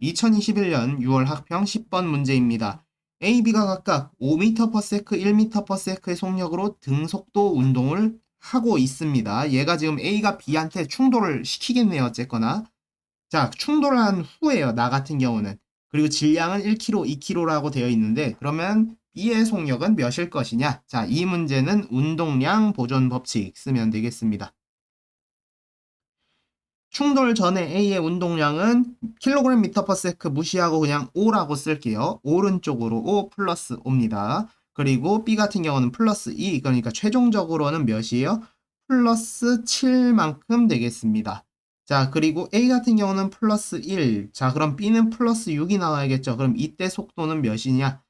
2021년 6월 학평 10번 문제입니다. A, B가 각각 5m/s, 1m/s의 속력으로 등속도 운동을 하고 있습니다. 얘가 지금 A가 B한테 충돌을 시키겠네요. 어쨌거나. 자, 충돌한 후에요. 나 같은 경우는. 그리고 질량은 1kg, 2kg라고 되어 있는데 그러면 B의 속력은 몇일 것이냐? 자, 이 문제는 운동량 보존 법칙 쓰면 되겠습니다. 충돌 전에 A의 운동량은 킬로그램 미터 퍼 세크 무시하고 그냥 5라고 쓸게요. 오른쪽으로 5 플러스 5입니다. 그리고 B 같은 경우는 플러스 2, 그러니까 최종적으로는 몇이에요? 플러스 7만큼 되겠습니다. 자, 그리고 A 같은 경우는 플러스 1. 자, 그럼 B는 플러스 6이 나와야겠죠. 그럼 이때 속도는 몇이냐?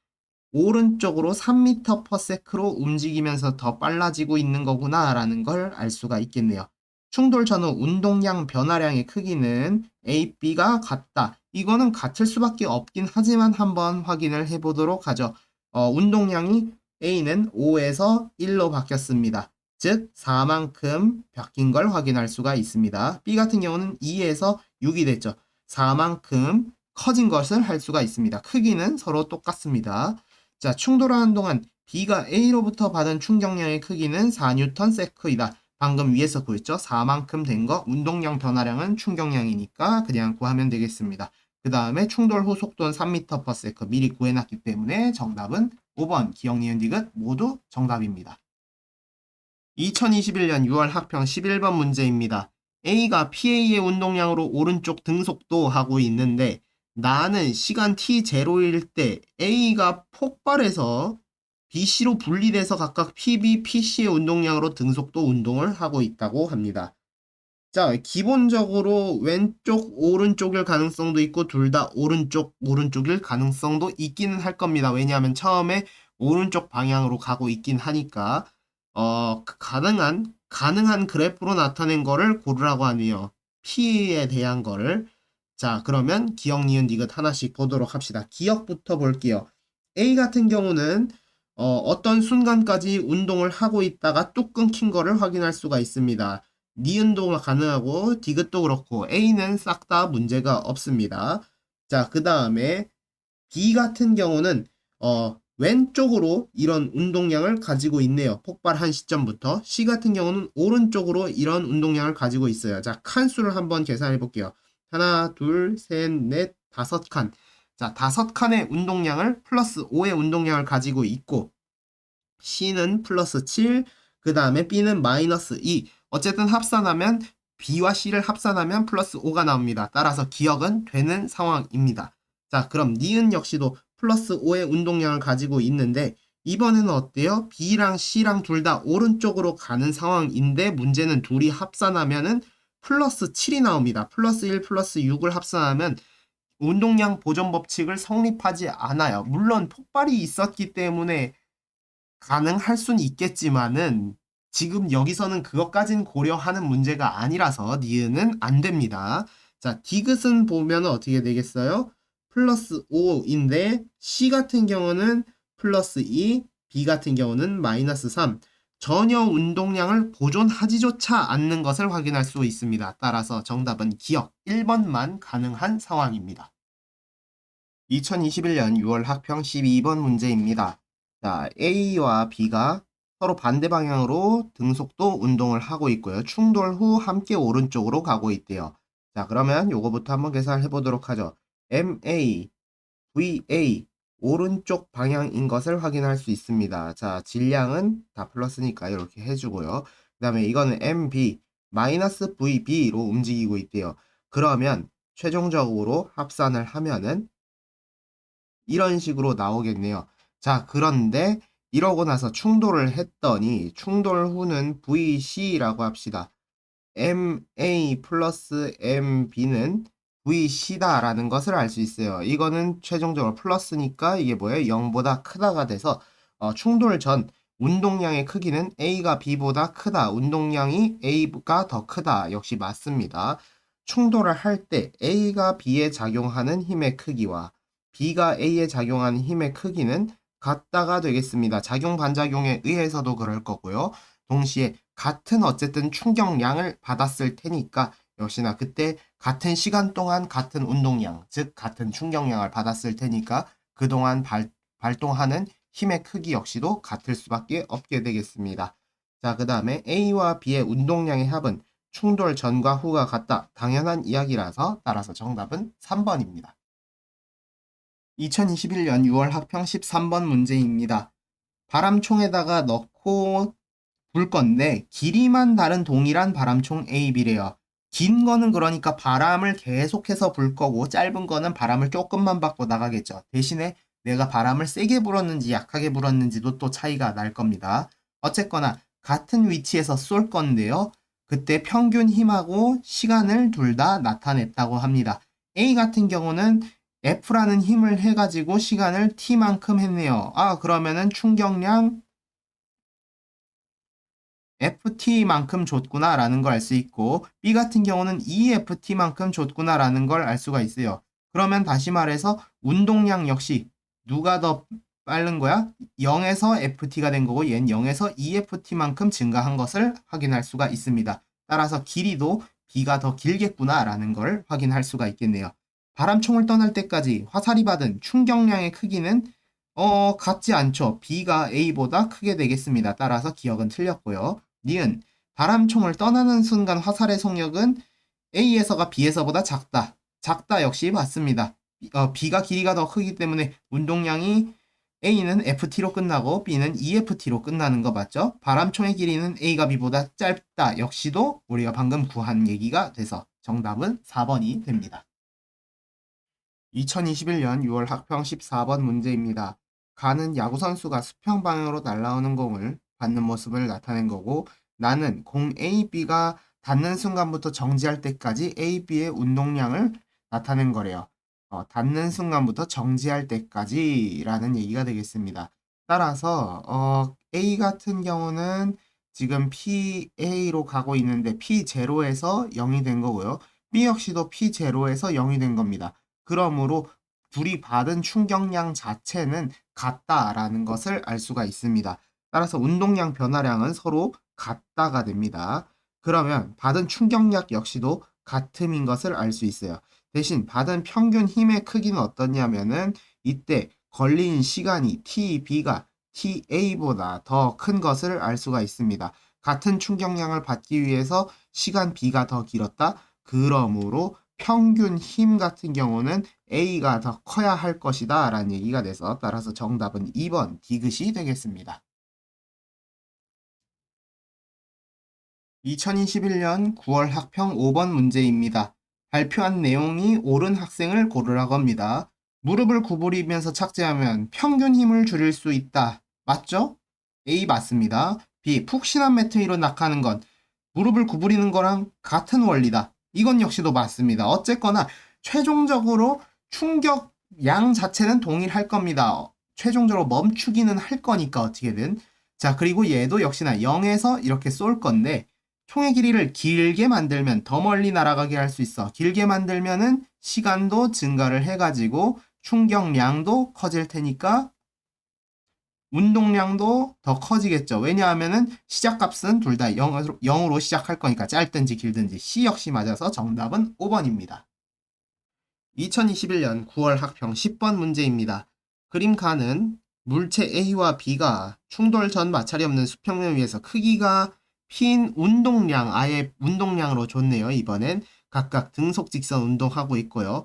오른쪽으로 3m per sec로 움직이면서 더 빨라지고 있는 거구나 라는 걸 알 수가 있겠네요. 충돌 전후 운동량 변화량의 크기는 A, B가 같다. 이거는 같을 수밖에 없긴 하지만 한번 확인을 해보도록 하죠. 운동량이 A는 5에서 1로 바뀌었습니다. 즉 4만큼 바뀐 걸 확인할 수가 있습니다. B 같은 경우는 2에서 6이 됐죠. 4만큼 커진 것을 할 수가 있습니다. 크기는 서로 똑같습니다. 자, 충돌하는 동안 B가 A로부터 받은 충격량의 크기는 4Nm/s이다. 방금 위에서 구했죠? 4만큼 된 거, 운동량 변화량은 충격량이니까 그냥 구하면 되겠습니다. 그 다음에 충돌 후 속도는 3m/s 미리 구해놨기 때문에 정답은 5번 기억, 니은, 디귿 모두 정답입니다. 2021년 6월 학평 11번 문제입니다. A가 PA의 운동량으로 오른쪽 등속도 하고 있는데 나는 시간 t0일 때 A가 폭발해서 BC로 분리돼서 각각 PB, PC의 운동량으로 등속도 운동을 하고 있다고 합니다. 자, 기본적으로 왼쪽, 오른쪽일 가능성도 있고 둘 다 오른쪽일 가능성도 있기는 할 겁니다. 왜냐하면 처음에 오른쪽 방향으로 가고 있긴 하니까 가능한 그래프로 나타낸 거를 고르라고 하네요. P에 대한 거를. 자, 그러면 기억, 니은, 디귿 하나씩 보도록 합시다. 기억부터 볼게요. A 같은 경우는 어떤 순간까지 운동을 하고 있다가 뚝 끊긴 거를 확인할 수가 있습니다. 니은도 가능하고 디귿도 그렇고 A는 싹 다 문제가 없습니다. 자, 그 다음에 B 같은 경우는 왼쪽으로 이런 운동량을 가지고 있네요. 폭발한 시점부터. C 같은 경우는 오른쪽으로 이런 운동량을 가지고 있어요. 자, 칸수를 한번 계산해 볼게요. 하나, 둘, 셋, 넷, 5칸. 자, 5칸의 운동량을 플러스 5의 운동량을 가지고 있고 C는 플러스 7, 그 다음에 B는 마이너스 2. 어쨌든 합산하면 B와 C를 합산하면 플러스 5가 나옵니다. 따라서 기억은 되는 상황입니다. 자, 그럼 니은 역시도 플러스 5의 운동량을 가지고 있는데 이번에는 어때요? B랑 C랑 둘 다 오른쪽으로 가는 상황인데 문제는 둘이 합산하면은 플러스 7이 나옵니다. 플러스 1 플러스 6을 합산하면 운동량 보존 법칙을 성립하지 않아요. 물론 폭발이 있었기 때문에 가능할 순 있겠지만은 지금 여기서는 그것까진 고려하는 문제가 아니라서 니은은 안 됩니다. 자, 디귿은 보면 어떻게 되겠어요? 플러스 5인데 C 같은 경우는 플러스 2, B 같은 경우는 마이너스 3. 전혀 운동량을 보존하지조차 않는 것을 확인할 수 있습니다. 따라서 정답은 기억 1번만 가능한 상황입니다. 2021년 6월 학평 12번 문제입니다. 자, A와 B가 서로 반대 방향으로 등속도 운동을 하고 있고요. 충돌 후 함께 오른쪽으로 가고 있대요. 자, 그러면 요거부터 한번 계산해 보도록 하죠. MA, VA 오른쪽 방향인 것을 확인할 수 있습니다. 자, 질량은 다 플러스니까 이렇게 해주고요. 그 다음에 이거는 MB, 마이너스 VB로 움직이고 있대요. 그러면 최종적으로 합산을 하면은 이런 식으로 나오겠네요. 자, 그런데 이러고 나서 충돌을 했더니 충돌 후는 VC라고 합시다. MA 플러스 MB는 VC다라는 것을 알 수 있어요. 이거는 최종적으로 플러스니까 이게 뭐예요? 0보다 크다가 돼서 충돌 전 운동량의 크기는 A가 B보다 크다. 운동량이 A가 더 크다. 역시 맞습니다. 충돌을 할 때 A가 B에 작용하는 힘의 크기와 B가 A에 작용하는 힘의 크기는 같다가 되겠습니다. 작용 반작용에 의해서도 그럴 거고요. 동시에 같은 어쨌든 충격량을 받았을 테니까 역시나 그때 같은 시간 동안 같은 운동량, 즉 같은 충격량을 받았을 테니까 그동안 발동하는 힘의 크기 역시도 같을 수밖에 없게 되겠습니다. 자, 그 다음에 A와 B의 운동량의 합은 충돌 전과 후가 같다. 당연한 이야기라서 따라서 정답은 3번입니다. 2021년 6월 학평 13번 문제입니다. 바람총에다가 넣고 불 건데 길이만 다른 동일한 바람총 A, B래요. 긴 거는 그러니까 바람을 계속해서 불 거고 짧은 거는 바람을 조금만 받고 나가겠죠. 대신에 내가 바람을 세게 불었는지 약하게 불었는지도 또 차이가 날 겁니다. 어쨌거나 같은 위치에서 쏠 건데요. 그때 평균 힘하고 시간을 둘 다 나타냈다고 합니다. A 같은 경우는 F라는 힘을 해가지고 시간을 T만큼 했네요. 아, 그러면은 충격량 FT만큼 줬구나라는 걸 알 수 있고 B 같은 경우는 EFT만큼 줬구나라는 걸 알 수가 있어요. 그러면 다시 말해서 운동량 역시 누가 더 빠른 거야? 0에서 FT가 된 거고 얘는 0에서 EFT만큼 증가한 것을 확인할 수가 있습니다. 따라서 길이도 B가 더 길겠구나라는 걸 확인할 수가 있겠네요. 바람총을 떠날 때까지 화살이 받은 충격량의 크기는 같지 않죠. B가 A보다 크게 되겠습니다. 따라서 기억은 틀렸고요. 니은 바람총을 떠나는 순간 화살의 속력은 A에서가 B에서보다 작다. 작다 역시 맞습니다. B가 길이가 더 크기 때문에 운동량이 A는 FT로 끝나고 B는 EFT로 끝나는 거 맞죠? 바람총의 길이는 A가 B보다 짧다 역시도 우리가 방금 구한 얘기가 돼서 정답은 4번이 됩니다. 2021년 6월 학평 14번 문제입니다. 가는 야구선수가 수평 방향으로 날아오는 공을 받는 모습을 나타낸 거고 나는 공 A, B가 닿는 순간부터 정지할 때까지 A, B의 운동량을 나타낸 거래요. 닿는 순간부터 정지할 때까지 라는 얘기가 되겠습니다. 따라서 A 같은 경우는 지금 PA로 가고 있는데 P0에서 0이 된 거고요. B 역시도 P0에서 0이 된 겁니다. 그러므로 둘이 받은 충격량 자체는 같다라는 것을 알 수가 있습니다. 따라서 운동량 변화량은 서로 같다가 됩니다. 그러면 받은 충격량 역시도 같음인 것을 알 수 있어요. 대신 받은 평균 힘의 크기는 어떠냐면은 이때 걸린 시간이 TB가 TA보다 더 큰 것을 알 수가 있습니다. 같은 충격량을 받기 위해서 시간 B가 더 길었다. 그러므로 평균 힘 같은 경우는 A가 더 커야 할 것이다 라는 얘기가 돼서 따라서 정답은 2번 디귿이 되겠습니다. 2021년 9월 학평 5번 문제입니다. 발표한 내용이 옳은 학생을 고르라고 합니다. 무릎을 구부리면서 착지하면 평균 힘을 줄일 수 있다. 맞죠? A 맞습니다. B 푹신한 매트 위로 낙하는 건 무릎을 구부리는 거랑 같은 원리다. 이건 역시도 맞습니다. 어쨌거나 최종적으로 충격 양 자체는 동일할 겁니다. 최종적으로 멈추기는 할 거니까 어떻게든. 자, 그리고 얘도 역시나 0에서 이렇게 쏠 건데 총의 길이를 길게 만들면 더 멀리 날아가게 할 수 있어. 길게 만들면은 시간도 증가를 해가지고 충격량도 커질 테니까 운동량도 더 커지겠죠. 왜냐하면은 시작값은 둘 다 0으로 시작할 거니까 짧든지 길든지 C 역시 맞아서 정답은 5번입니다. 2021년 9월 학평 10번 문제입니다. 그림가는 물체 A와 B가 충돌 전 마찰이 없는 수평면 위에서 크기가 핀 운동량, 아예 운동량으로 줬네요. 이번엔 각각 등속 직선 운동하고 있고요.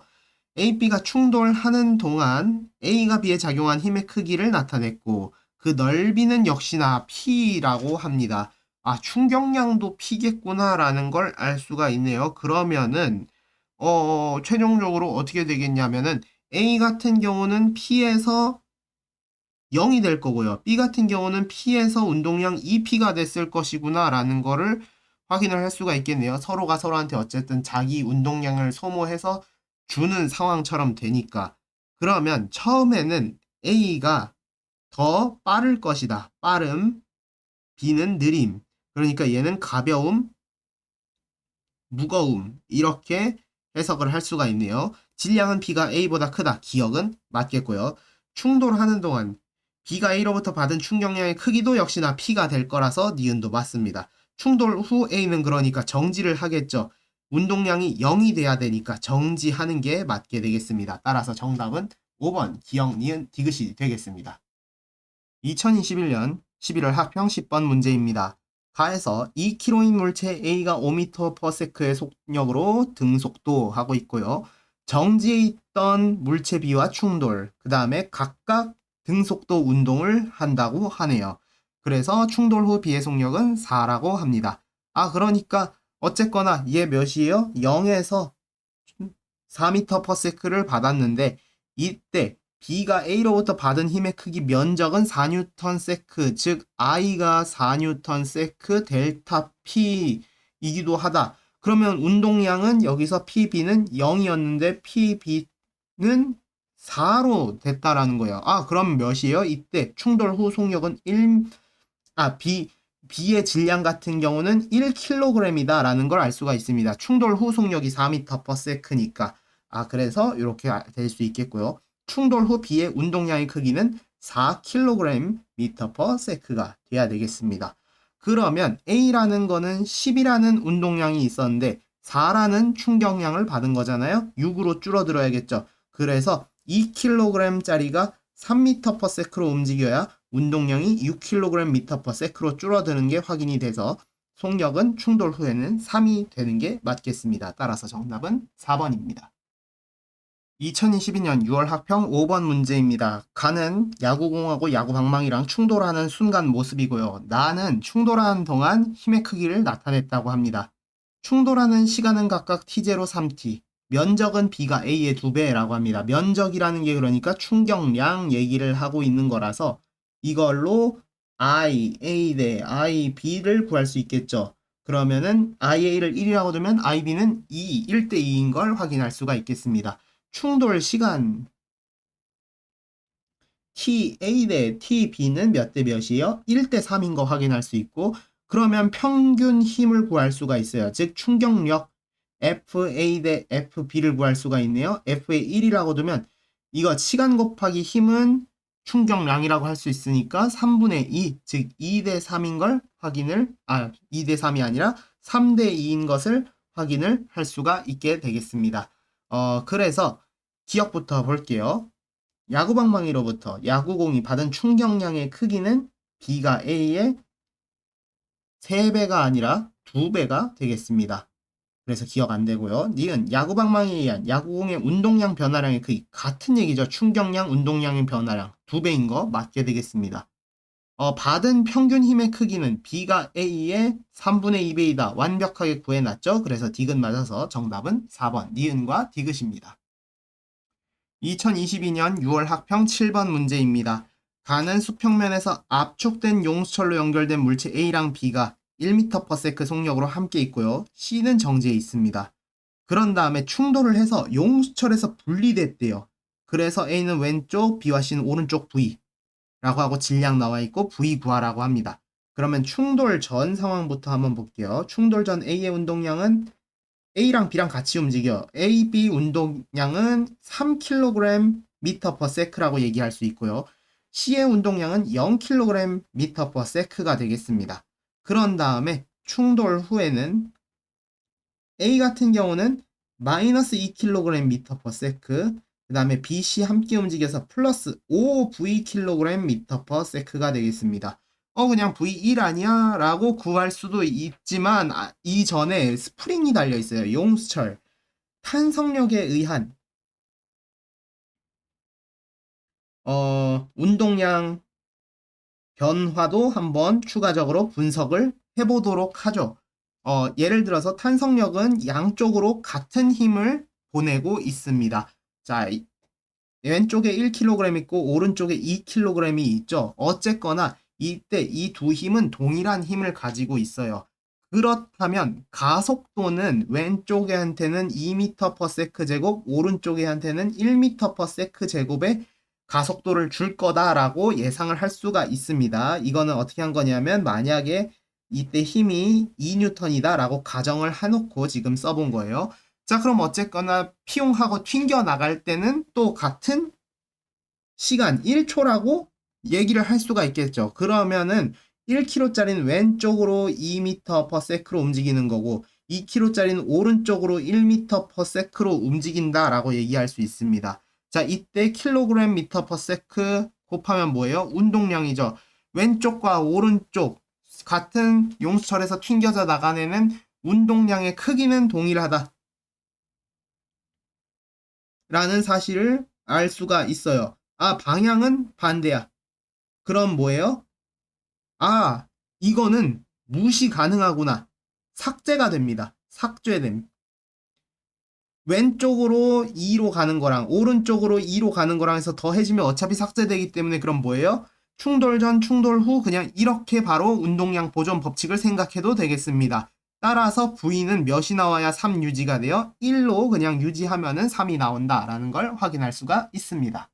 A, B가 충돌하는 동안 A가 B에 작용한 힘의 크기를 나타냈고 그 넓이는 역시나 P라고 합니다. 아, 충격량도 P겠구나라는 걸 알 수가 있네요. 그러면은 최종적으로 어떻게 되겠냐면은 A 같은 경우는 P에서 0이 될 거고요. B 같은 경우는 P에서 운동량 2P가 됐을 것이구나 라는 거를 확인을 할 수가 있겠네요. 서로가 서로한테 어쨌든 자기 운동량을 소모해서 주는 상황처럼 되니까. 그러면 처음에는 A가 더 빠를 것이다. 빠름, B는 느림. 그러니까 얘는 가벼움, 무거움 이렇게 해석을 할 수가 있네요. 질량은 B가 A보다 크다. 기억은 맞겠고요. 충돌하는 동안 B가 A로부터 받은 충격량의 크기도 역시나 P가 될 거라서 니은도 맞습니다. 충돌 후 A는 그러니까 정지를 하겠죠. 운동량이 0이 돼야 되니까 정지하는 게 맞게 되겠습니다. 따라서 정답은 5번 기역, 니은, 디귿이 되겠습니다. 2021년 11월 학평 10번 문제입니다. 가에서 2kg인 물체 A가 5m/s의 속력으로 등속도 하고 있고요. 정지해 있던 물체 B와 충돌, 그 다음에 각각 등속도 운동을 한다고 하네요. 그래서 충돌 후 B의 속력은 4라고 합니다. 그러니까 어쨌거나 얘 몇이에요? 0에서 4m/s를 받았는데 이때 B가 A로부터 받은 힘의 크기 면적은 4Nsec, 즉 I가 4Nsec 델타 P이기도 하다. 그러면 운동량은 여기서 PB는 0이었는데 PB는 4로 됐다라는 거예요. 그럼 몇이에요? 이때 충돌 후 속력은 B의 질량 같은 경우는 1kg이다 라는 걸 알 수가 있습니다. 충돌 후 속력이 4m/s니까. 그래서 이렇게 될 수 있겠고요. 충돌 후 B의 운동량의 크기는 4kgm/s가 돼야 되겠습니다. 그러면 A라는 거는 10이라는 운동량이 있었는데 4라는 충격량을 받은 거잖아요. 6으로 줄어들어야겠죠. 그래서 2kg짜리가 3m/s로 움직여야 운동량이 6kg/s로 줄어드는 게 확인이 돼서 속력은 충돌 후에는 3이 되는 게 맞겠습니다. 따라서 정답은 4번입니다. 2022년 6월 학평 5번 문제입니다. 가는 야구공하고 야구방망이랑 충돌하는 순간 모습이고요. 나는 충돌하는 동안 힘의 크기를 나타냈다고 합니다. 충돌하는 시간은 각각 t제로 3t, 면적은 b가 a의 2배라고 합니다. 면적이라는 게 그러니까 충격량 얘기를 하고 있는 거라서 이걸로 I, A 대 I, B를 구할 수 있겠죠. 그러면은 IA를 1이라고 두면 IB는 2, 1대 2인 걸 확인할 수가 있겠습니다. 충돌 시간 TA 대 TB는 몇 대 몇이에요? 1대 3인 거 확인할 수 있고 그러면 평균 힘을 구할 수가 있어요. 즉 충격력 FA 대 FB를 구할 수가 있네요. FA 1이라고 두면 이거 시간 곱하기 힘은 충격량이라고 할 수 있으니까 3분의 2, 즉 2대 3인 걸 확인을 2대 3이 아니라 3대 2인 것을 확인을 할 수가 있게 되겠습니다. 그래서 기억부터 볼게요. 야구방망이로부터 야구공이 받은 충격량의 크기는 B가 A의 3배가 아니라 2배가 되겠습니다. 그래서 기억 안 되고요. 니은 야구방망이에 의한 야구공의 운동량 변화량의 크기 같은 얘기죠. 충격량, 운동량의 변화량 2배인 거 맞게 되겠습니다. 받은 평균 힘의 크기는 B가 A의 3분의 2배이다. 완벽하게 구해놨죠. 그래서 디귿 맞아서 정답은 4번 니은과 디귿입니다. 2022년 6월 학평 7번 문제입니다. 가는 수평면에서 압축된 용수철로 연결된 물체 A랑 B가 1m/s 속력으로 함께 있고요. C는 정지해 있습니다. 그런 다음에 충돌을 해서 용수철에서 분리됐대요. 그래서 A는 왼쪽, B와 C는 오른쪽 V라고 하고 질량 나와 있고 V 구하라고 합니다. 그러면 충돌 전 상황부터 한번 볼게요. 충돌 전 A의 운동량은 A랑 B랑 같이 움직여. A, B 운동량은 3kg/m라고 얘기할 수 있고요. C의 운동량은 0kg/m가 되겠습니다. 그런 다음에 충돌 후에는 A 같은 경우는 마이너스 2kg/s, 그 다음에 B, C 함께 움직여서 플러스 5v/kg/s가 되겠습니다. 그냥 V1 아니야? 라고 구할 수도 있지만 이전에 스프링이 달려 있어요. 용수철. 탄성력에 의한 운동량 변화도 한번 추가적으로 분석을 해보도록 하죠. 예를 들어서 탄성력은 양쪽으로 같은 힘을 보내고 있습니다. 자, 왼쪽에 1kg 있고 오른쪽에 2kg이 있죠. 어쨌거나 이때 이 두 힘은 동일한 힘을 가지고 있어요. 그렇다면 가속도는 왼쪽에한테는 2m/s 제곱, 오른쪽에한테는 1m/s 제곱의 가속도를 줄 거다라고 예상을 할 수가 있습니다. 이거는 어떻게 한 거냐면 만약에 이때 힘이 2N이다 라고 가정을 해놓고 지금 써본 거예요. 자, 그럼 어쨌거나 피용하고 튕겨 나갈 때는 또 같은 시간 1초라고 얘기를 할 수가 있겠죠. 그러면은 1km짜리는 왼쪽으로 2m/s로 움직이는 거고 2kg짜리는 오른쪽으로 1m/s로 움직인다라고 얘기할 수 있습니다. 자, 이때 kg/m/s 곱하면 뭐예요? 운동량이죠. 왼쪽과 오른쪽 같은 용수철에서 튕겨져 나가내는 운동량의 크기는 동일하다 라는 사실을 알 수가 있어요. 아, 방향은 반대야. 그럼 뭐예요? 아, 이거는 무시 가능하구나. 삭제가 됩니다. 삭제됨. 왼쪽으로 2로 가는 거랑 오른쪽으로 2로 가는 거랑 해서 더해지면 어차피 삭제되기 때문에 그럼 뭐예요? 충돌 전, 충돌 후 그냥 이렇게 바로 운동량 보존 법칙을 생각해도 되겠습니다. 따라서 V는 몇이 나와야 3 유지가 돼요? 1로 그냥 유지하면은 3이 나온다라는 걸 확인할 수가 있습니다.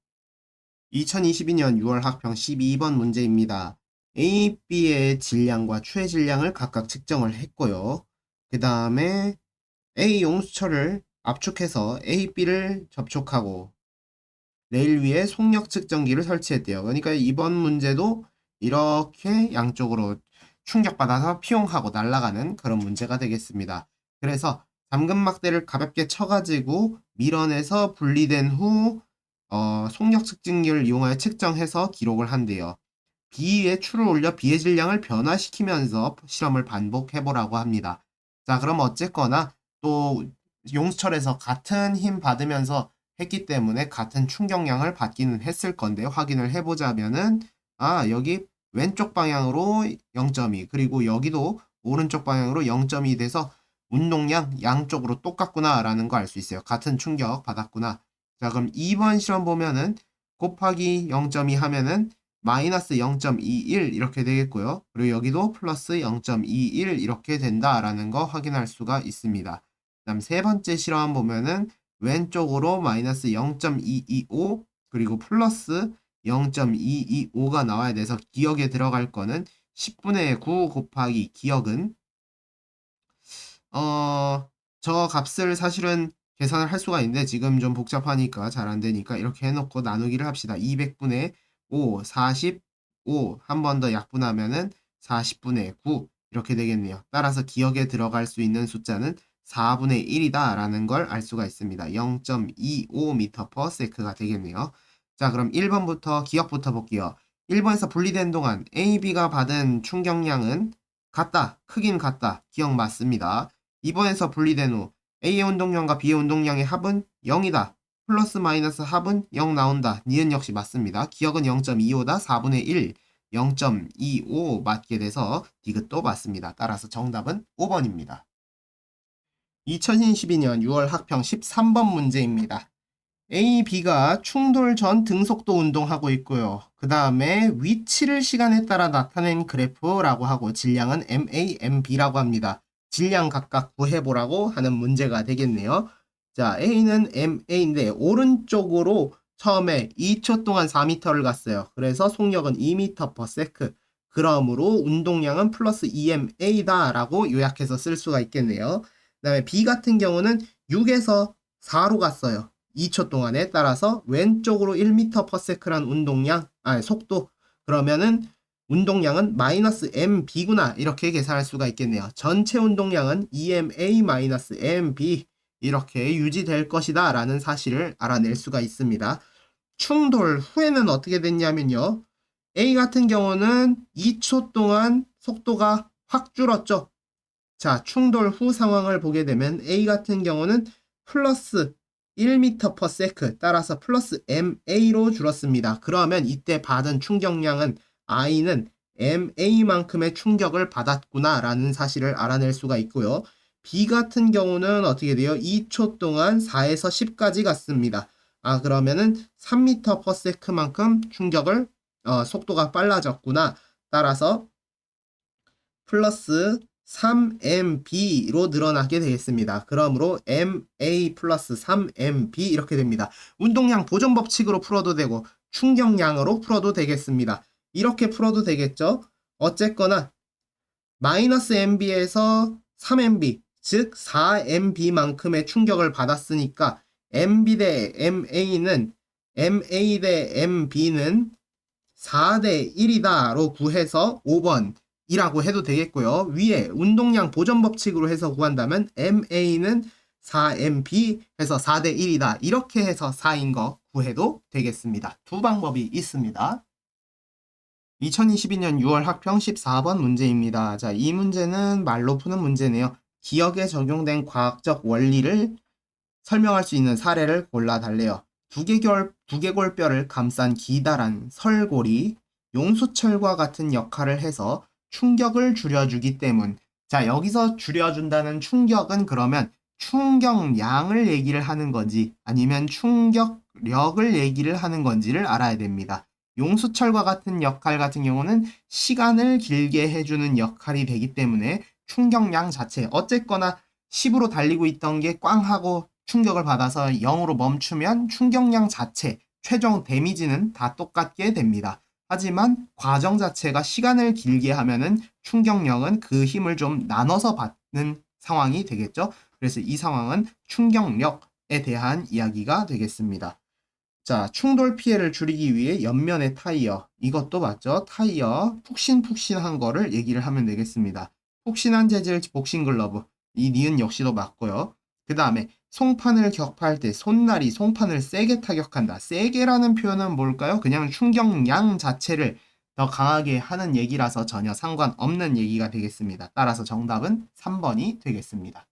2022년 6월 학평 12번 문제입니다. A, B의 질량과 추의 질량을 각각 측정을 했고요. 그 다음에 A 용수철을 압축해서 A, B를 접촉하고 레일 위에 속력 측정기를 설치했대요. 그러니까 이번 문제도 이렇게 양쪽으로 충격받아서 피용하고 날아가는 그런 문제가 되겠습니다. 그래서 잠금막대를 가볍게 쳐가지고 밀어내서 분리된 후 속력 측정기를 이용하여 측정해서 기록을 한대요. B의 추를 올려 B의 질량을 변화시키면서 실험을 반복해보라고 합니다. 자, 그럼 어쨌거나 또 용수철에서 같은 힘 받으면서 했기 때문에 같은 충격량을 받기는 했을 건데 확인을 해보자면은 여기 왼쪽 방향으로 0.2 그리고 여기도 오른쪽 방향으로 0.2 돼서 운동량 양쪽으로 똑같구나 라는 거 알 수 있어요. 같은 충격 받았구나. 자, 그럼 2번 실험 보면은 곱하기 0.2 하면은 마이너스 0.21 이렇게 되겠고요. 그리고 여기도 플러스 0.21 이렇게 된다라는 거 확인할 수가 있습니다. 그다음 세 번째 실험 보면은 왼쪽으로 마이너스 0.225 그리고 플러스 0.225가 나와야 돼서 기억에 들어갈 거는 10분의 9 곱하기 기억은 저 값을 사실은 계산을 할 수가 있는데 지금 좀 복잡하니까 잘 안 되니까 이렇게 해놓고 나누기를 합시다. 200분의 5, 45 한 번 더 약분하면은 40분의 9 이렇게 되겠네요. 따라서 기억에 들어갈 수 있는 숫자는 4분의 1이다 라는 걸 알 수가 있습니다. 0.25m/s가 되겠네요. 자, 그럼 1번부터 기억부터 볼게요. 1번에서 분리된 동안 A, B가 받은 충격량은 같다. 크긴 같다. 기억 맞습니다. 2번에서 분리된 후 A의 운동량과 B의 운동량의 합은 0이다. 플러스 마이너스 합은 0 나온다. 니은 역시 맞습니다. 기억은 0.25다. 4분의 1, 0.25 맞게 돼서 디귿도 맞습니다. 따라서 정답은 5번입니다. 2022년 6월 학평 13번 문제입니다. A, B가 충돌 전 등속도 운동하고 있고요. 그 다음에 위치를 시간에 따라 나타낸 그래프라고 하고 질량은 MA, MB라고 합니다. 질량 각각 구해보라고 하는 문제가 되겠네요. 자, A는 MA인데 오른쪽으로 처음에 2초 동안 4m를 갔어요. 그래서 속력은 2m/s. 그러므로 운동량은 플러스 EMA다 라고 요약해서 쓸 수가 있겠네요. 그 다음에 B 같은 경우는 6에서 4로 갔어요. 2초 동안에 따라서 왼쪽으로 1m/s란 운동량, 속도. 그러면은 운동량은 마이너스 MB구나. 이렇게 계산할 수가 있겠네요. 전체 운동량은 EMA-MB 이렇게 유지될 것이다 라는 사실을 알아낼 수가 있습니다. 충돌 후에는 어떻게 됐냐면요. A 같은 경우는 2초 동안 속도가 확 줄었죠. 자, 충돌 후 상황을 보게 되면 A 같은 경우는 플러스 1m/s 따라서 플러스 MA로 줄었습니다. 그러면 이때 받은 충격량은 I는 MA만큼의 충격을 받았구나 라는 사실을 알아낼 수가 있고요. B 같은 경우는 어떻게 돼요? 2초 동안 4에서 10까지 갔습니다. 그러면은 3m/s만큼 충격을 속도가 빨라졌구나. 따라서 플러스 3MB로 늘어나게 되겠습니다. 그러므로 MA 플러스 3MB 이렇게 됩니다. 운동량 보존 법칙으로 풀어도 되고 충격량으로 풀어도 되겠습니다. 이렇게 풀어도 되겠죠? 어쨌거나 마이너스 MB에서 3MB 즉 4MB만큼의 충격을 받았으니까 MB 대 MA는 MA 대 MB는 4대 1이다로 구해서 5번 이라고 해도 되겠고요. 위에 운동량 보전 법칙으로 해서 구한다면 MA는 4MB 해서 4대 1이다. 이렇게 해서 4인 거 구해도 되겠습니다. 두 방법이 있습니다. 2022년 6월 학평 14번 문제입니다. 자, 이 문제는 말로 푸는 문제네요. 기억에 적용된 과학적 원리를 설명할 수 있는 사례를 골라달래요. 두개골뼈를 감싼 기다란 설골이 용수철과 같은 역할을 해서 충격을 줄여주기 때문. 자, 여기서 줄여준다는 충격은 그러면 충격량을 얘기를 하는 건지 아니면 충격력을 얘기를 하는 건지를 알아야 됩니다. 용수철과 같은 역할 같은 경우는 시간을 길게 해주는 역할이 되기 때문에 충격량 자체, 어쨌거나 10으로 달리고 있던 게 꽝 하고 충격을 받아서 0으로 멈추면 충격량 자체, 최종 데미지는 다 똑같게 됩니다. 하지만 과정 자체가 시간을 길게 하면은 충격력은 그 힘을 좀 나눠서 받는 상황이 되겠죠. 그래서 이 상황은 충격력에 대한 이야기가 되겠습니다. 자, 충돌 피해를 줄이기 위해 옆면의 타이어, 이것도 맞죠? 타이어 푹신푹신한 거를 얘기를 하면 되겠습니다. 푹신한 재질 복싱 글러브, 이 니은 역시도 맞고요. 그 다음에 송판을 격파할 때 손날이 송판을 세게 타격한다. 세게라는 표현은 뭘까요? 그냥 충격량 자체를 더 강하게 하는 얘기라서 전혀 상관없는 얘기가 되겠습니다. 따라서 정답은 3번이 되겠습니다.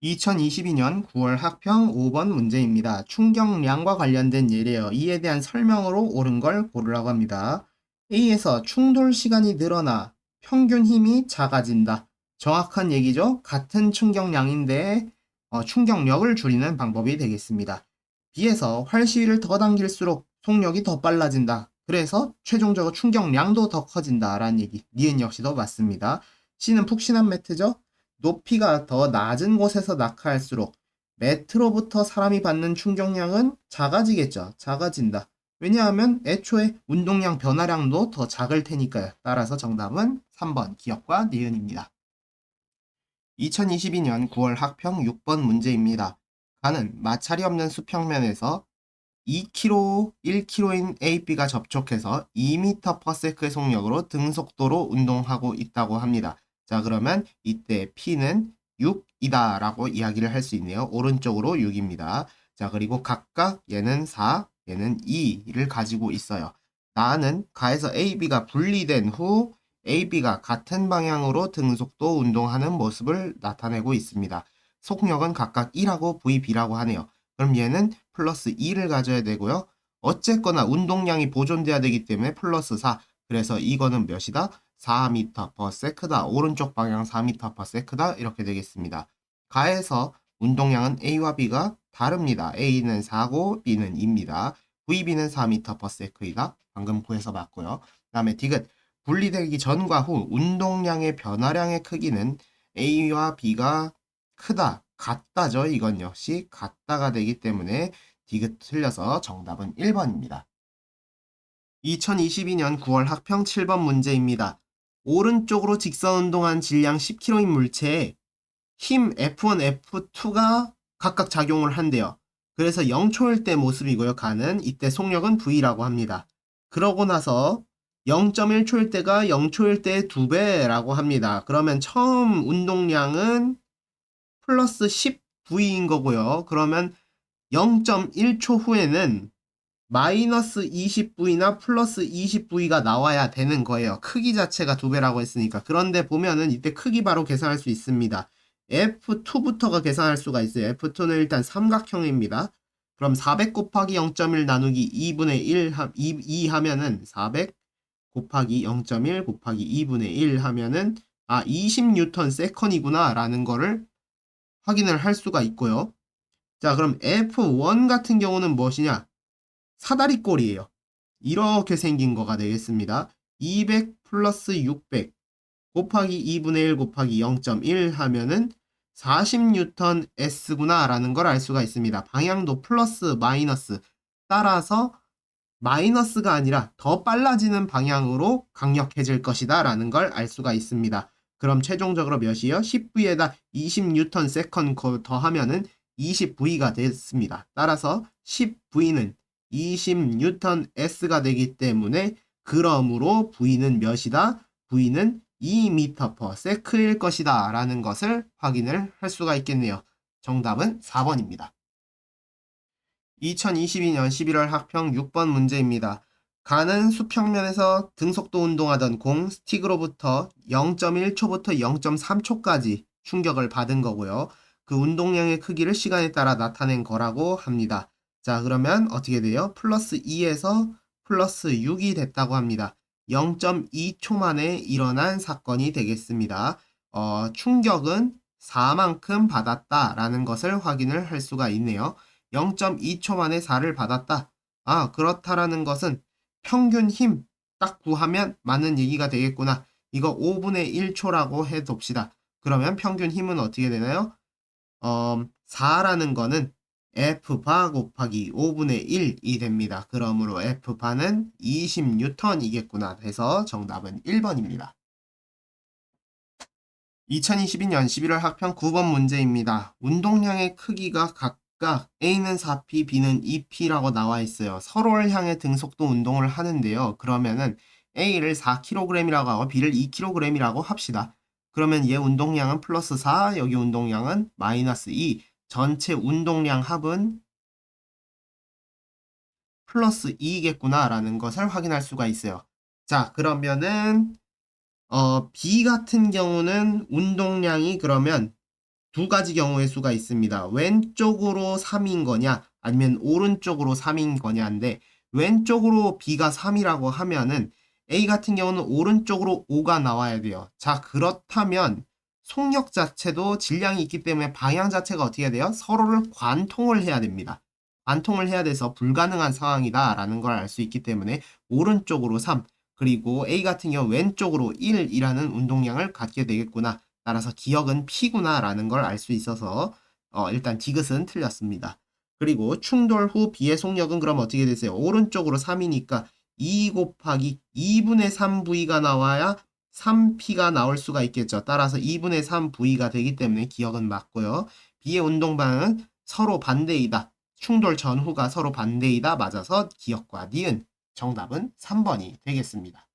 2022년 9월 학평 5번 문제입니다. 충격량과 관련된 예래요. 이에 대한 설명으로 옳은 걸 고르라고 합니다. A에서 충돌 시간이 늘어나 평균 힘이 작아진다. 정확한 얘기죠. 같은 충격량인데 충격력을 줄이는 방법이 되겠습니다. B에서 활시위를 더 당길수록 속력이 더 빨라진다. 그래서 최종적으로 충격량도 더 커진다. 라는 얘기. 니은 역시도 맞습니다. C는 푹신한 매트죠. 높이가 더 낮은 곳에서 낙하할수록 매트로부터 사람이 받는 충격량은 작아지겠죠. 작아진다. 왜냐하면 애초에 운동량 변화량도 더 작을 테니까요. 따라서 정답은 3번 기억과 니은입니다. 2022년 9월 학평 6번 문제입니다. 가는 마찰이 없는 수평면에서 2km, 1km인 AB가 접촉해서 2m/s의 속력으로 등속도로 운동하고 있다고 합니다. 자, 그러면 이때 P는 6이다 라고 이야기를 할 수 있네요. 오른쪽으로 6입니다. 자, 그리고 각각 얘는 4, 얘는 2를 가지고 있어요. 나는 가에서 AB가 분리된 후 AB가 같은 방향으로 등속도 운동하는 모습을 나타내고 있습니다. 속력은 각각 1하고 VB라고 하네요. 그럼 얘는 플러스 2를 가져야 되고요. 어쨌거나 운동량이 보존돼야 되기 때문에 플러스 4. 그래서 이거는 몇이다? 4m/s다. 오른쪽 방향 4m/s다. 이렇게 되겠습니다. 가에서 운동량은 A와 B가 다릅니다. A는 4고 B는 2입니다. VB는 4m/s이다. 방금 구해서 맞고요. 그 다음에 디귿. 분리되기 전과 후 운동량의 변화량의 크기는 A와 B가 크다. 같다죠. 이건 역시 같다가 되기 때문에 디귿 틀려서 정답은 1번입니다. 2022년 9월 학평 7번 문제입니다. 오른쪽으로 직선 운동한 질량 10kg인 물체에 힘 F1, F2가 각각 작용을 한대요. 그래서 0초일 때 모습이고요. 가는 이때 속력은 V라고 합니다. 그러고 나서 0.1초일 때가 0초일 때의 2배라고 합니다. 그러면 처음 운동량은 플러스 10V인 거고요. 그러면 0.1초 후에는 마이너스 20V나 플러스 20V가 나와야 되는 거예요. 크기 자체가 2배라고 했으니까. 그런데 보면은 이때 크기 바로 계산할 수 있습니다. F2부터가 계산할 수가 있어요. F2는 일단 삼각형입니다. 그럼 400 곱하기 0.1 나누기 2분의 1 2 하면은 400 곱하기 0.1 곱하기 2분의 1 하면은 20뉴턴 세컨이구나 라는 거를 확인을 할 수가 있고요. 자, 그럼 F1 같은 경우는 무엇이냐? 사다리꼴이에요. 이렇게 생긴 거가 되겠습니다. 200 플러스 600 곱하기 2분의 1 곱하기 0.1 하면은 40뉴턴 S구나 라는 걸 알 수가 있습니다. 방향도 플러스 마이너스 따라서 마이너스가 아니라 더 빨라지는 방향으로 강력해질 것이다 라는 걸 알 수가 있습니다. 그럼 최종적으로 몇이요? 10V에다 20뉴턴 세컨 더하면은 20V가 됐습니다. 따라서 10V는 20뉴턴 S가 되기 때문에 그러므로 V는 몇이다? V는 2m/s일 것이다 라는 것을 확인을 할 수가 있겠네요. 정답은 4번입니다. 2022년 11월 학평 6번 문제입니다. 가는 수평면에서 등속도 운동하던 공 스틱으로부터 0.1초부터 0.3초까지 충격을 받은 거고요. 그 운동량의 크기를 시간에 따라 나타낸 거라고 합니다. 자, 그러면 어떻게 돼요? 플러스 2에서 플러스 6이 됐다고 합니다. 0.2초 만에 일어난 사건이 되겠습니다. 충격은 4만큼 받았다라는 것을 확인을 할 수가 있네요. 0.2초 만에 4를 받았다. 아, 그렇다라는 것은 평균 힘 딱 구하면 맞는 얘기가 되겠구나. 이거 5분의 1초라고 해둡시다. 그러면 평균 힘은 어떻게 되나요? 4라는 거는 F바 곱하기 5분의 1이 됩니다. 그러므로 F바는 20N이겠구나 해서 정답은 1번입니다. 2022년 11월 학평 9번 문제입니다. 운동량의 크기가 각각 A는 4P, B는 2P라고 나와 있어요. 서로를 향해 등속도 운동을 하는데요. 그러면은 A를 4kg이라고 하고 B를 2kg이라고 합시다. 그러면 얘 운동량은 플러스 4, 여기 운동량은 마이너스 2. 전체 운동량 합은 플러스 2겠구나 라는 것을 확인할 수가 있어요. 자, 그러면은 B 같은 경우는 운동량이 그러면 두 가지 경우의 수가 있습니다. 왼쪽으로 3인 거냐 아니면 오른쪽으로 3인 거냐인데 왼쪽으로 B가 3이라고 하면은 A 같은 경우는 오른쪽으로 5가 나와야 돼요. 자, 그렇다면 속력 자체도 질량이 있기 때문에 방향 자체가 어떻게 해야 돼요? 서로를 관통을 해야 됩니다. 관통을 해야 돼서 불가능한 상황이다 라는 걸 알 수 있기 때문에 오른쪽으로 3 그리고 A 같은 경우 왼쪽으로 1이라는 운동량을 갖게 되겠구나. 따라서 기억은 P구나 라는 걸 알 수 있어서 일단 디귿은 틀렸습니다. 그리고 충돌 후 B의 속력은 그럼 어떻게 되세요? 오른쪽으로 3이니까 2 곱하기 2분의 3V가 나와야 3P가 나올 수가 있겠죠. 따라서 2분의 3V가 되기 때문에 기억은 맞고요. B의 운동방은 서로 반대이다. 충돌 전후가 서로 반대이다. 맞아서 기억과 니은. 정답은 3번이 되겠습니다.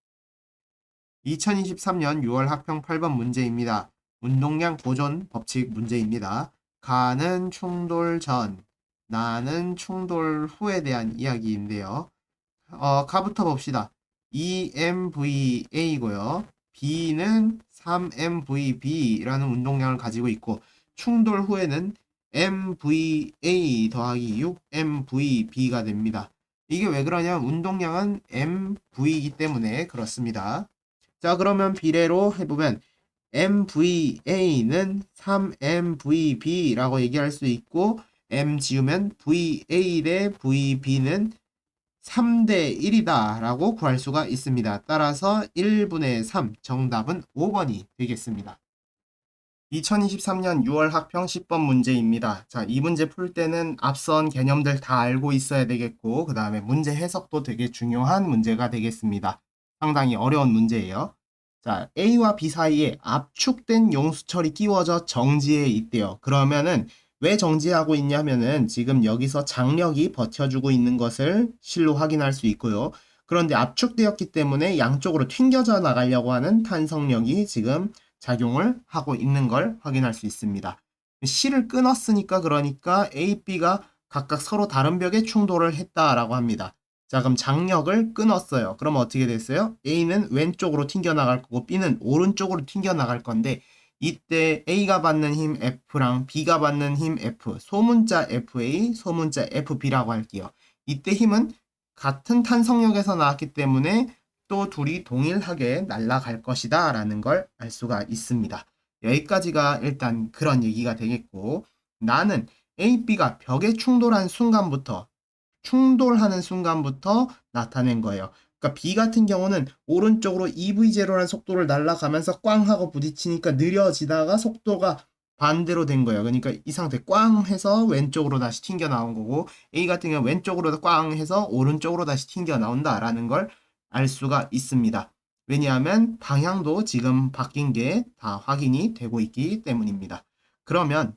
2023년 6월 학평 8번 문제입니다. 운동량 보존 법칙 문제입니다. 가는 충돌 전, 나는 충돌 후에 대한 이야기인데요. 가부터 봅시다. 2mVA고요. B는 3mVB라는 운동량을 가지고 있고 충돌 후에는 mVA 더하기 6mVB가 됩니다. 이게 왜 그러냐면 운동량은 mV이기 때문에 그렇습니다. 자, 그러면 비례로 해보면 mVA는 3mVB라고 얘기할 수 있고 m 지우면 VA 대 VB는 3대 1이다 라고 구할 수가 있습니다. 따라서 1분의 3 정답은 5번이 되겠습니다. 2023년 6월 학평 10번 문제입니다. 자, 이 문제 풀 때는 앞선 개념들 다 알고 있어야 되겠고 그 다음에 문제 해석도 되게 중요한 문제가 되겠습니다. 상당히 어려운 문제예요. 자, A와 B 사이에 압축된 용수철이 끼워져 정지해 있대요. 그러면은 왜 정지하고 있냐면은 지금 여기서 장력이 버텨주고 있는 것을 실로 확인할 수 있고요. 그런데 압축되었기 때문에 양쪽으로 튕겨져 나가려고 하는 탄성력이 지금 작용을 하고 있는 걸 확인할 수 있습니다. C를 끊었으니까 그러니까 A, B가 각각 서로 다른 벽에 충돌을 했다라고 합니다. 자, 그럼 장력을 끊었어요. 그럼 어떻게 됐어요? A는 왼쪽으로 튕겨나갈 거고 B는 오른쪽으로 튕겨나갈 건데 이때 A가 받는 힘 F랑 B가 받는 힘 F, 소문자 FA, 소문자 FB라고 할게요. 이때 힘은 같은 탄성력에서 나왔기 때문에 또 둘이 동일하게 날아갈 것이다 라는 걸 알 수가 있습니다. 여기까지가 일단 그런 얘기가 되겠고 나는 A, B가 벽에 충돌하는 순간부터 나타낸 거예요. 그러니까 B 같은 경우는 오른쪽으로 EV0라는 속도를 날아가면서 꽝 하고 부딪히니까 느려지다가 속도가 반대로 된 거예요. 그러니까 이 상태 꽝 해서 왼쪽으로 다시 튕겨 나온 거고 A 같은 경우 왼쪽으로 꽝 해서 오른쪽으로 다시 튕겨 나온다라는 걸 알 수가 있습니다. 왜냐하면 방향도 지금 바뀐 게 다 확인이 되고 있기 때문입니다. 그러면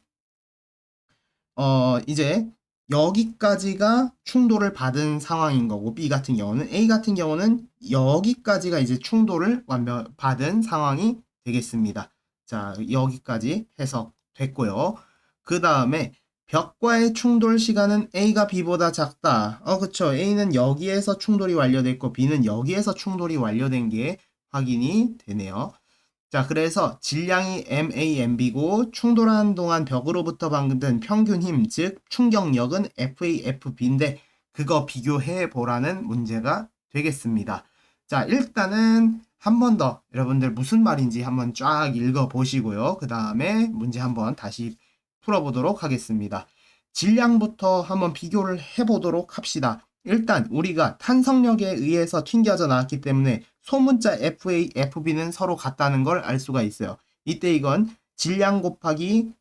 이제 여기까지가 충돌을 받은 상황인 거고 B 같은 경우는 A 같은 경우는 여기까지가 이제 충돌을 받은 상황이 되겠습니다. 자, 여기까지 해석됐고요. 그 다음에 벽과의 충돌 시간은 A가 B보다 작다. 그쵸. A는 여기에서 충돌이 완료됐고 B는 여기에서 충돌이 완료된 게 확인이 되네요. 자, 그래서 질량이 MAMB고 충돌하는 동안 벽으로부터 받은 평균 힘, 즉 충격력은 FAFB인데 그거 비교해 보라는 문제가 되겠습니다. 자, 일단은 한 번 더 여러분들 무슨 말인지 한번 쫙 읽어 보시고요. 그 다음에 문제 한번 다시 풀어보도록 하겠습니다. 질량부터 한번 비교를 해보도록 합시다. 일단 우리가 탄성력에 의해서 튕겨져 나왔기 때문에 소문자 FA, FB는 서로 같다는 걸 알 수가 있어요. 이때 이건 질량 곱하기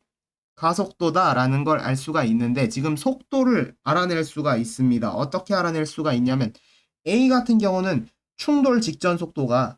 가속도다 라는 걸 알 수가 있는데 지금 속도를 알아낼 수가 있습니다. 어떻게 알아낼 수가 있냐면 A 같은 경우는 충돌 직전 속도가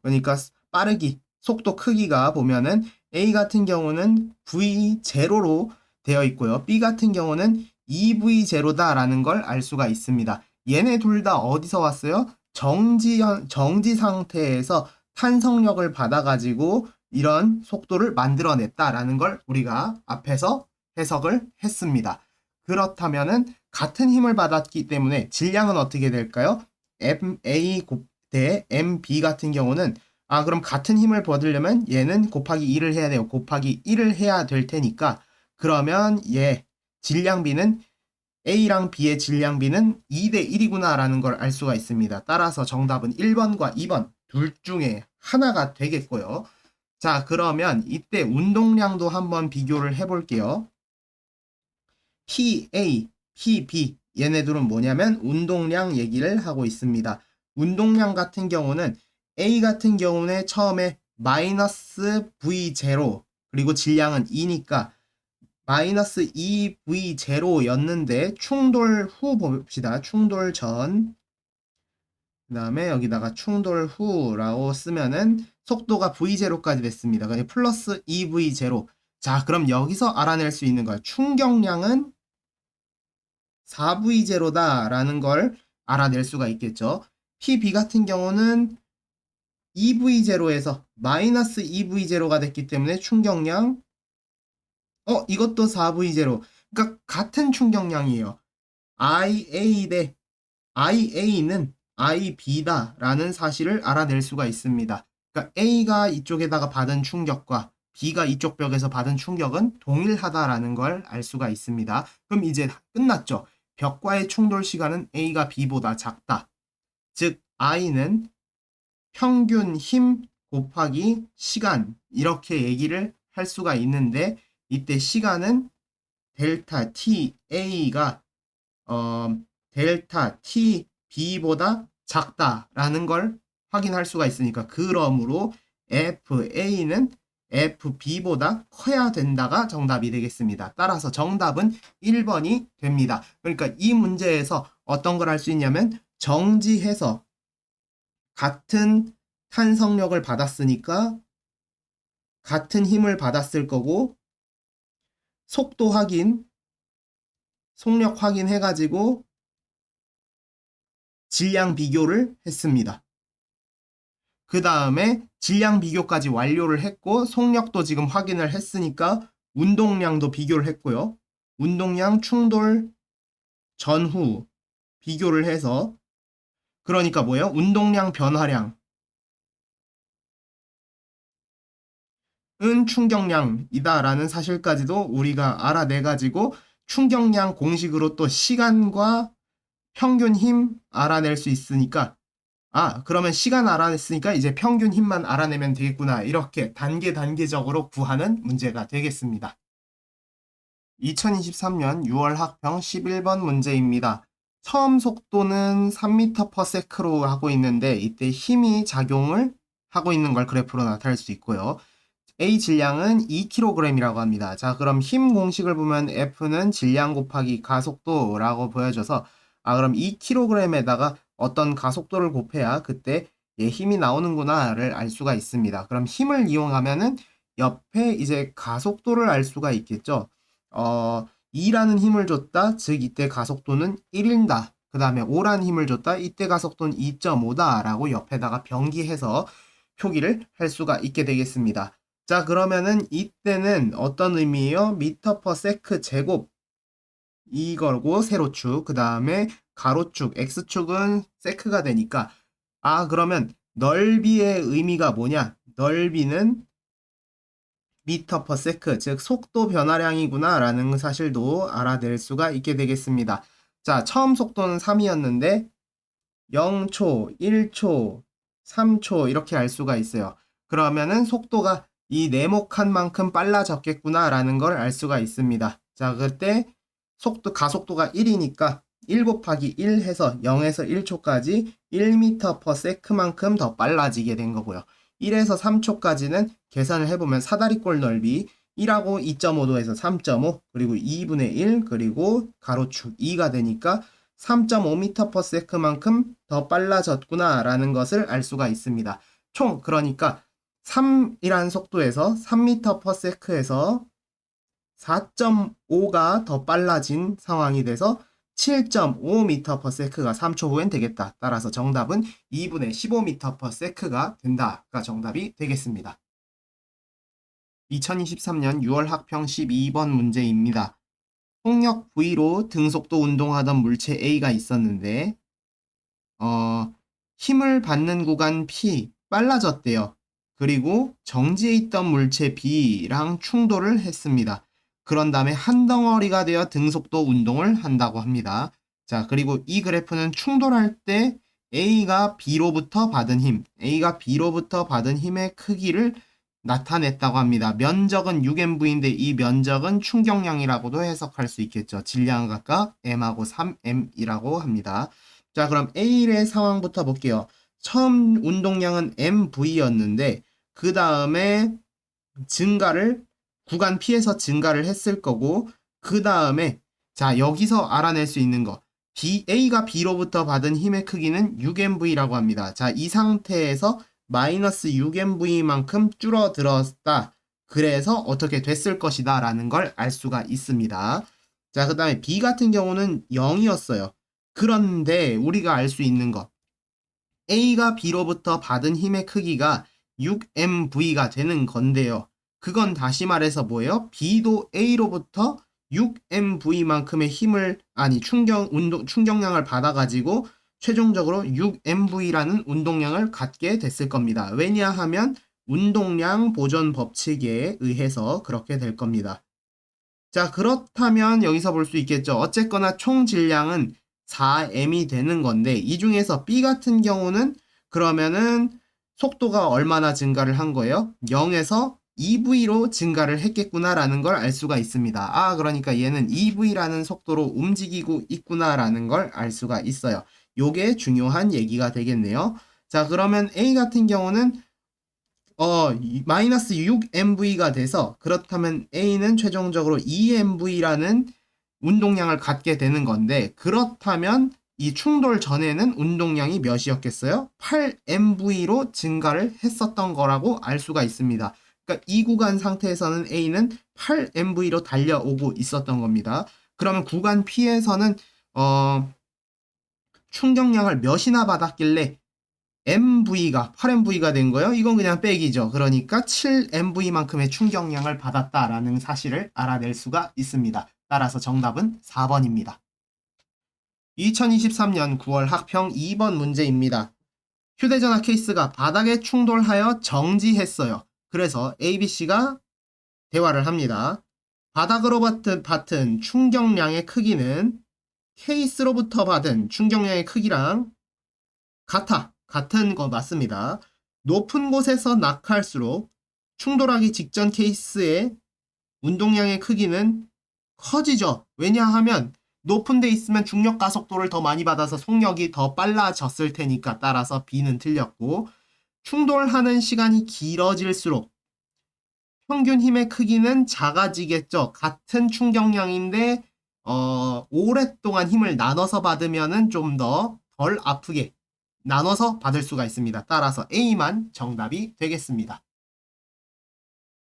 그러니까 빠르기, 속도 크기가 보면은 A 같은 경우는 V0로 되어 있고요. B 같은 경우는 EV0다라는 걸 알 수가 있습니다. 얘네 둘 다 어디서 왔어요? 정지 상태에서 탄성력을 받아가지고 이런 속도를 만들어냈다라는 걸 우리가 앞에서 해석을 했습니다. 그렇다면은 같은 힘을 받았기 때문에 질량은 어떻게 될까요? MA 대 MB 같은 경우는 그럼 같은 힘을 받으려면 얘는 곱하기 2를 해야 돼요. 곱하기 1을 해야 될 테니까 그러면 질량비는 A랑 B의 질량비는 2대 1이구나 라는 걸 알 수가 있습니다. 따라서 정답은 1번과 2번 둘 중에 하나가 되겠고요. 자, 그러면 이때 운동량도 한번 비교를 해볼게요. PA, PB 얘네들은 뭐냐면 운동량 얘기를 하고 있습니다. 운동량 같은 경우는 A 같은 경우는 처음에 마이너스 V0 그리고 질량은 2니까 마이너스 2V0였는데 충돌 후 봅시다. 충돌 전 그 다음에 여기다가 충돌 후라고 쓰면은 속도가 V0까지 됐습니다. 그러니까 플러스 2V0. 자, 그럼 여기서 알아낼 수 있는 거야. 충격량은 4V0다라는 걸 알아낼 수가 있겠죠. PB 같은 경우는 EV0에서 마이너스 EV0가 됐기 때문에 충격량 이것도 4V0. 그러니까 같은 충격량이에요. IA 대 IA는 IB다라는 사실을 알아낼 수가 있습니다. 그러니까 A가 이쪽에다가 받은 충격과 B가 이쪽 벽에서 받은 충격은 동일하다라는 걸 알 수가 있습니다. 그럼 이제 끝났죠. 벽과의 충돌 시간은 A가 B보다 작다. 즉 I는 평균 힘 곱하기 시간 이렇게 얘기를 할 수가 있는데 이때 시간은 델타 TA가 델타 TB보다 작다라는 걸 확인할 수가 있으니까 그러므로 FA는 FB보다 커야 된다가 정답이 되겠습니다. 따라서 정답은 1번이 됩니다. 그러니까 이 문제에서 어떤 걸 할 수 있냐면 정지해서 같은 탄성력을 받았으니까 같은 힘을 받았을 거고 속도 확인, 속력 확인해가지고 질량 비교를 했습니다. 그 다음에 질량 비교까지 완료를 했고 속력도 지금 확인을 했으니까 운동량도 비교를 했고요. 운동량 충돌 전후 비교를 해서 그러니까 뭐예요? 운동량 변화량 은 충격량이다라는 사실까지도 우리가 알아내가지고 충격량 공식으로 또 시간과 평균 힘 알아낼 수 있으니까 그러면 시간 알아냈으니까 이제 평균 힘만 알아내면 되겠구나. 이렇게 단계적으로 구하는 문제가 되겠습니다. 2023년 6월 학평 11번 문제입니다. 처음 속도는 3m/s로 하고 있는데 이때 힘이 작용을 하고 있는 걸 그래프로 나타낼 수 있고요. A 질량은 2kg이라고 합니다. 자, 그럼 힘 공식을 보면 F는 질량 곱하기 가속도라고 보여져서 그럼 2kg에다가 어떤 가속도를 곱해야 그때 힘이 나오는구나를 알 수가 있습니다. 그럼 힘을 이용하면은 옆에 이제 가속도를 알 수가 있겠죠. 2라는 힘을 줬다. 즉 이때 가속도는 1이다. 그 다음에 O란 힘을 줬다. 이때 가속도는 2.5다 라고 옆에다가 병기해서 표기를 할 수가 있게 되겠습니다. 자, 그러면은 이때는 어떤 의미예요? 미터 퍼 세크 제곱 이거고 세로축, 그 다음에 가로축, x축은 세크가 되니까 그러면 넓이의 의미가 뭐냐? 넓이는 미터 퍼 세크, 즉 속도 변화량이구나 라는 사실도 알아낼 수가 있게 되겠습니다. 자, 처음 속도는 3이었는데 0초, 1초, 3초 이렇게 알 수가 있어요. 그러면은 속도가 이 네모칸 만큼 빨라졌겠구나 라는 걸 알 수가 있습니다. 자, 그때 가속도가 1이니까 1 곱하기 1 해서 0에서 1초까지 1m per sec만큼 더 빨라지게 된 거고요. 1에서 3초까지는 계산을 해보면 사다리꼴 넓이 1하고 2.5도에서 3.5 그리고 2분의 1 그리고 가로축 2가 되니까 3.5m per sec만큼 더 빨라졌구나 라는 것을 알 수가 있습니다. 총 그러니까 3이라는 속도에서 3m per sec에서 4.5가 더 빨라진 상황이 돼서 7.5m per sec가 3초 후엔 되겠다. 따라서 정답은 2분의 15m per sec가 된다가 정답이 되겠습니다. 2023년 6월 학평 12번 문제입니다. 폭력 V로 등속도 운동하던 물체 A가 있었는데 힘을 받는 구간 P 빨라졌대요. 그리고 정지해 있던 물체 B랑 충돌을 했습니다. 그런 다음에 한 덩어리가 되어 등속도 운동을 한다고 합니다. 자, 그리고 이 그래프는 충돌할 때 A가 B로부터 받은 힘의 크기를 나타냈다고 합니다. 면적은 6mv인데 이 면적은 충격량이라고도 해석할 수 있겠죠. 질량은 각각 m하고 3m이라고 합니다. 자, 그럼 A의 상황부터 볼게요. 처음 운동량은 mv였는데 그 다음에 구간 P에서 증가를 했을 거고 그 다음에 자, 여기서 알아낼 수 있는 거 A가 B로부터 받은 힘의 크기는 6mv라고 합니다. 자, 이 상태에서 마이너스 6mv만큼 줄어들었다. 그래서 어떻게 됐을 것이다 라는 걸 알 수가 있습니다. 자, 그 다음에 B 같은 경우는 0이었어요. 그런데 우리가 알 수 있는 것 A가 B로부터 받은 힘의 크기가 6mv가 되는 건데요. 그건 다시 말해서 뭐예요? B도 A로부터 6mv만큼의 충격량을 받아가지고 최종적으로 6mv라는 운동량을 갖게 됐을 겁니다. 왜냐하면 운동량 보존 법칙에 의해서 그렇게 될 겁니다. 자, 그렇다면 여기서 볼 수 있겠죠. 어쨌거나 총 질량은 4m이 되는 건데 이 중에서 B 같은 경우는 그러면은 속도가 얼마나 증가를 한 거예요? 0에서 2v로 증가를 했겠구나라는 걸 알 수가 있습니다. 그러니까 얘는 2v라는 속도로 움직이고 있구나라는 걸 알 수가 있어요. 요게 중요한 얘기가 되겠네요. 자, 그러면 A 같은 경우는 마이너스 6mv가 돼서 그렇다면 A는 최종적으로 2mv라는 운동량을 갖게 되는 건데 그렇다면 이 충돌 전에는 운동량이 몇이었겠어요? 8mv로 증가를 했었던 거라고 알 수가 있습니다. 그러니까 이 구간 상태에서는 A는 8mv로 달려오고 있었던 겁니다. 그러면 구간 P에서는 충격량을 몇이나 받았길래 MV가 8MV가 된 거예요. 이건 그냥 빼기죠. 그러니까 7MV만큼의 충격량을 받았다라는 사실을 알아낼 수가 있습니다. 따라서 정답은 4번입니다. 2023년 9월 학평 2번 문제입니다. 휴대전화 케이스가 바닥에 충돌하여 정지했어요. 그래서 ABC가 대화를 합니다. 바닥으로 받은 충격량의 크기는 케이스로부터 받은 충격량의 크기랑 같은 거 맞습니다. 높은 곳에서 낙할수록 충돌하기 직전 케이스의 운동량의 크기는 커지죠. 왜냐하면 높은 데 있으면 중력 가속도를 더 많이 받아서 속력이 더 빨라졌을 테니까 따라서 B는 틀렸고 충돌하는 시간이 길어질수록 평균 힘의 크기는 작아지겠죠. 같은 충격량인데 오랫동안 힘을 나눠서 받으면은 좀 더 덜 아프게 나눠서 받을 수가 있습니다. 따라서 A만 정답이 되겠습니다.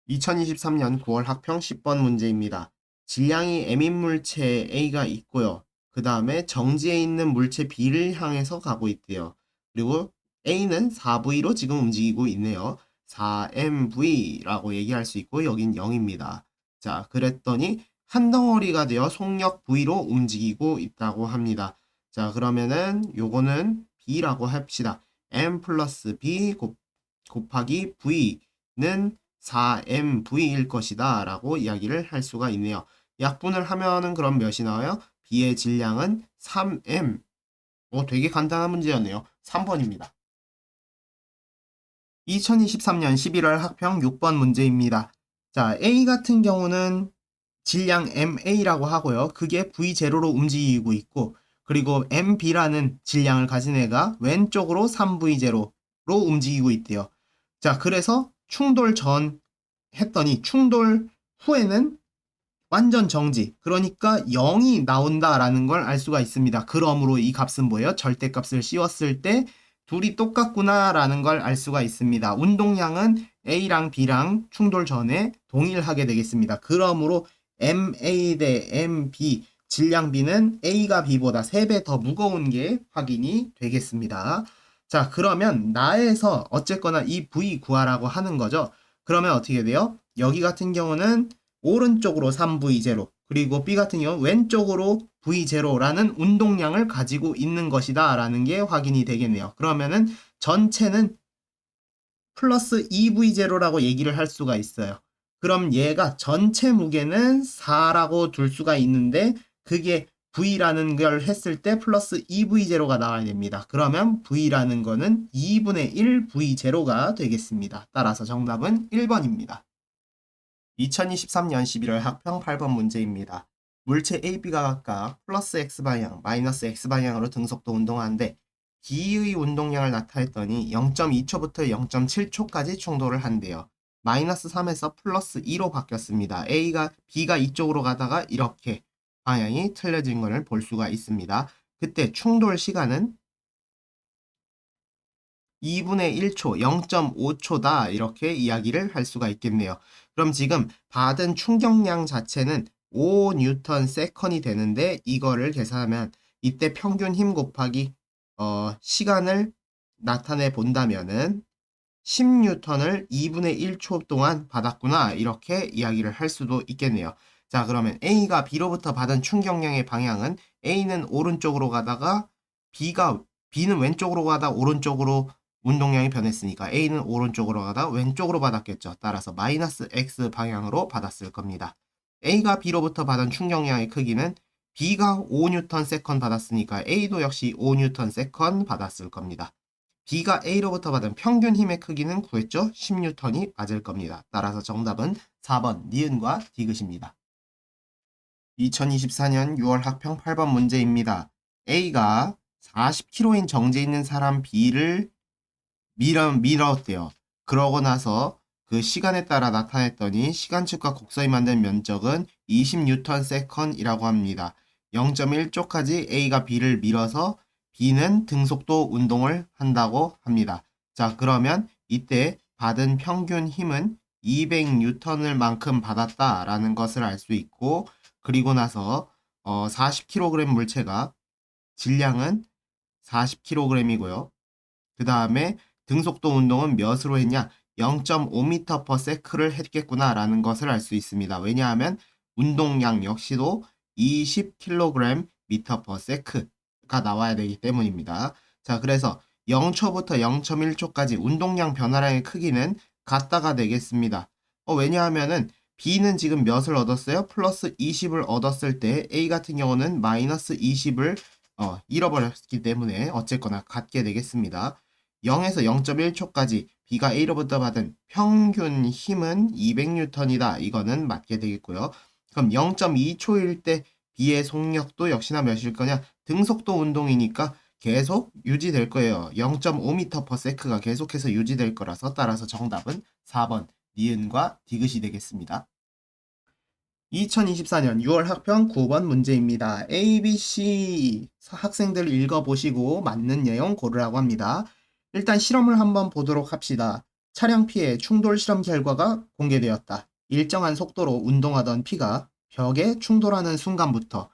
2023년 9월 학평 10번 문제입니다. 질량이 M인 물체에 A가 있고요. 그 다음에 정지에 있는 물체 B를 향해서 가고 있대요. 그리고 A는 4V로 지금 움직이고 있네요. 4MV라고 얘기할 수 있고 여긴 0입니다. 자, 그랬더니 한 덩어리가 되어 속력 V로 움직이고 있다고 합니다. 자, 그러면은 요거는 B라고 합시다. M 플러스 B 곱하기 V는 4MV일 것이다 라고 이야기를 할 수가 있네요. 약분을 하면은 그럼 몇이 나와요? B의 질량은 3M. 되게 간단한 문제였네요. 3번입니다. 2023년 11월 학평 6번 문제입니다. 자, A 같은 경우는 질량 MA라고 하고요. 그게 V0로 움직이고 있고, 그리고 MB라는 질량을 가진 애가 왼쪽으로 3V0로 움직이고 있대요. 자, 그래서 충돌 전 했더니 충돌 후에는 완전 정지. 그러니까 0이 나온다라는 걸 알 수가 있습니다. 그러므로 이 값은 뭐예요? 절대값을 씌웠을 때 둘이 똑같구나라는 걸 알 수가 있습니다. 운동량은 A랑 B랑 충돌 전에 동일하게 되겠습니다. 그러므로 MA 대 MB 질량 B는 A가 B보다 3배 더 무거운 게 확인이 되겠습니다. 자, 그러면 나에서 어쨌거나 이 V 구하라고 하는 거죠. 그러면 어떻게 돼요? 여기 같은 경우는 오른쪽으로 3V0 그리고 B 같은 경우 왼쪽으로 V0라는 운동량을 가지고 있는 것이다 라는 게 확인이 되겠네요. 그러면은 전체는 플러스 2V0라고 얘기를 할 수가 있어요. 그럼 얘가 전체 무게는 4라고 둘 수가 있는데 그게 V라는 걸 했을 때 플러스 2V0가 나와야 됩니다. 그러면 V라는 거는 2분의 1 V0가 되겠습니다. 따라서 정답은 1번입니다. 2023년 11월 학평 8번 문제입니다. 물체 A, B가 각각 플러스 X방향, 마이너스 X방향으로 등속도 운동하는데 B의 운동량을 나타냈더니 0.2초부터 0.7초까지 충돌을 한대요. 마이너스 3에서 플러스 2로 바뀌었습니다. B가 이쪽으로 가다가 이렇게 방향이 틀려진 것을 볼 수가 있습니다. 그때 충돌 시간은 2분의 1초, 0.5초다 이렇게 이야기를 할 수가 있겠네요. 그럼 지금 받은 충격량 자체는 5뉴턴 세컨이 되는데 이거를 계산하면 이때 평균 힘 곱하기 시간을 나타내 본다면은 10뉴턴을 2분의 1초 동안 받았구나 이렇게 이야기를 할 수도 있겠네요. 자, 그러면 A가 B로부터 받은 충격량의 방향은 A는 오른쪽으로 가다가 B는 왼쪽으로 가다 오른쪽으로 운동량이 변했으니까 A는 오른쪽으로 가다 왼쪽으로 받았겠죠. 따라서 마이너스 X 방향으로 받았을 겁니다. A가 B로부터 받은 충격량의 크기는 B가 5뉴턴 세컨 받았으니까 A도 역시 5뉴턴 세컨 받았을 겁니다. B가 A로부터 받은 평균 힘의 크기는 구했죠? 10뉴턴이 맞을 겁니다. 따라서 정답은 4번 니은과 디귿입니다. 2024년 6월 학평 8번 문제입니다. A가 40kg인 정지에 있는 사람 B를 밀었대요. 그러고 나서 그 시간에 따라 나타냈더니 시간축과 곡선이 만든 면적은 20뉴턴 세컨이라고 합니다. 0.1초까지 A가 B를 밀어서 B는 등속도 운동을 한다고 합니다. 자, 그러면 이때 받은 평균 힘은 200뉴턴을 만큼 받았다라는 것을 알 수 있고 그리고 나서 40kg 물체가 질량은 40kg이고요. 그 다음에 등속도 운동은 몇으로 했냐? 0.5m/s를 했겠구나라는 것을 알 수 있습니다. 왜냐하면 운동량 역시도 20kg m/s가 나와야 되기 때문입니다. 자, 그래서 0초부터 0.1초까지 운동량 변화량의 크기는 같다가 되겠습니다. 왜냐하면은 B는 지금 몇을 얻었어요? 플러스 20을 얻었을 때 A 같은 경우는 마이너스 20을 잃어버렸기 때문에 어쨌거나 같게 되겠습니다. 0에서 0.1초까지 B가 A로부터 받은 평균 힘은 200뉴턴이다. 이거는 맞게 되겠고요. 그럼 0.2초일 때 B의 속력도 역시나 몇일 거냐? 등속도 운동이니까 계속 유지될 거예요. 0.5m/s가 계속해서 유지될 거라서 따라서 정답은 4번 니은과 디귿이 되겠습니다. 2024년 6월 학평 9번 문제입니다. A, B, C 학생들 읽어보시고 맞는 내용 고르라고 합니다. 일단 실험을 한번 보도록 합시다. 차량 피해 충돌 실험 결과가 공개되었다. 일정한 속도로 운동하던 P가 벽에 충돌하는 순간부터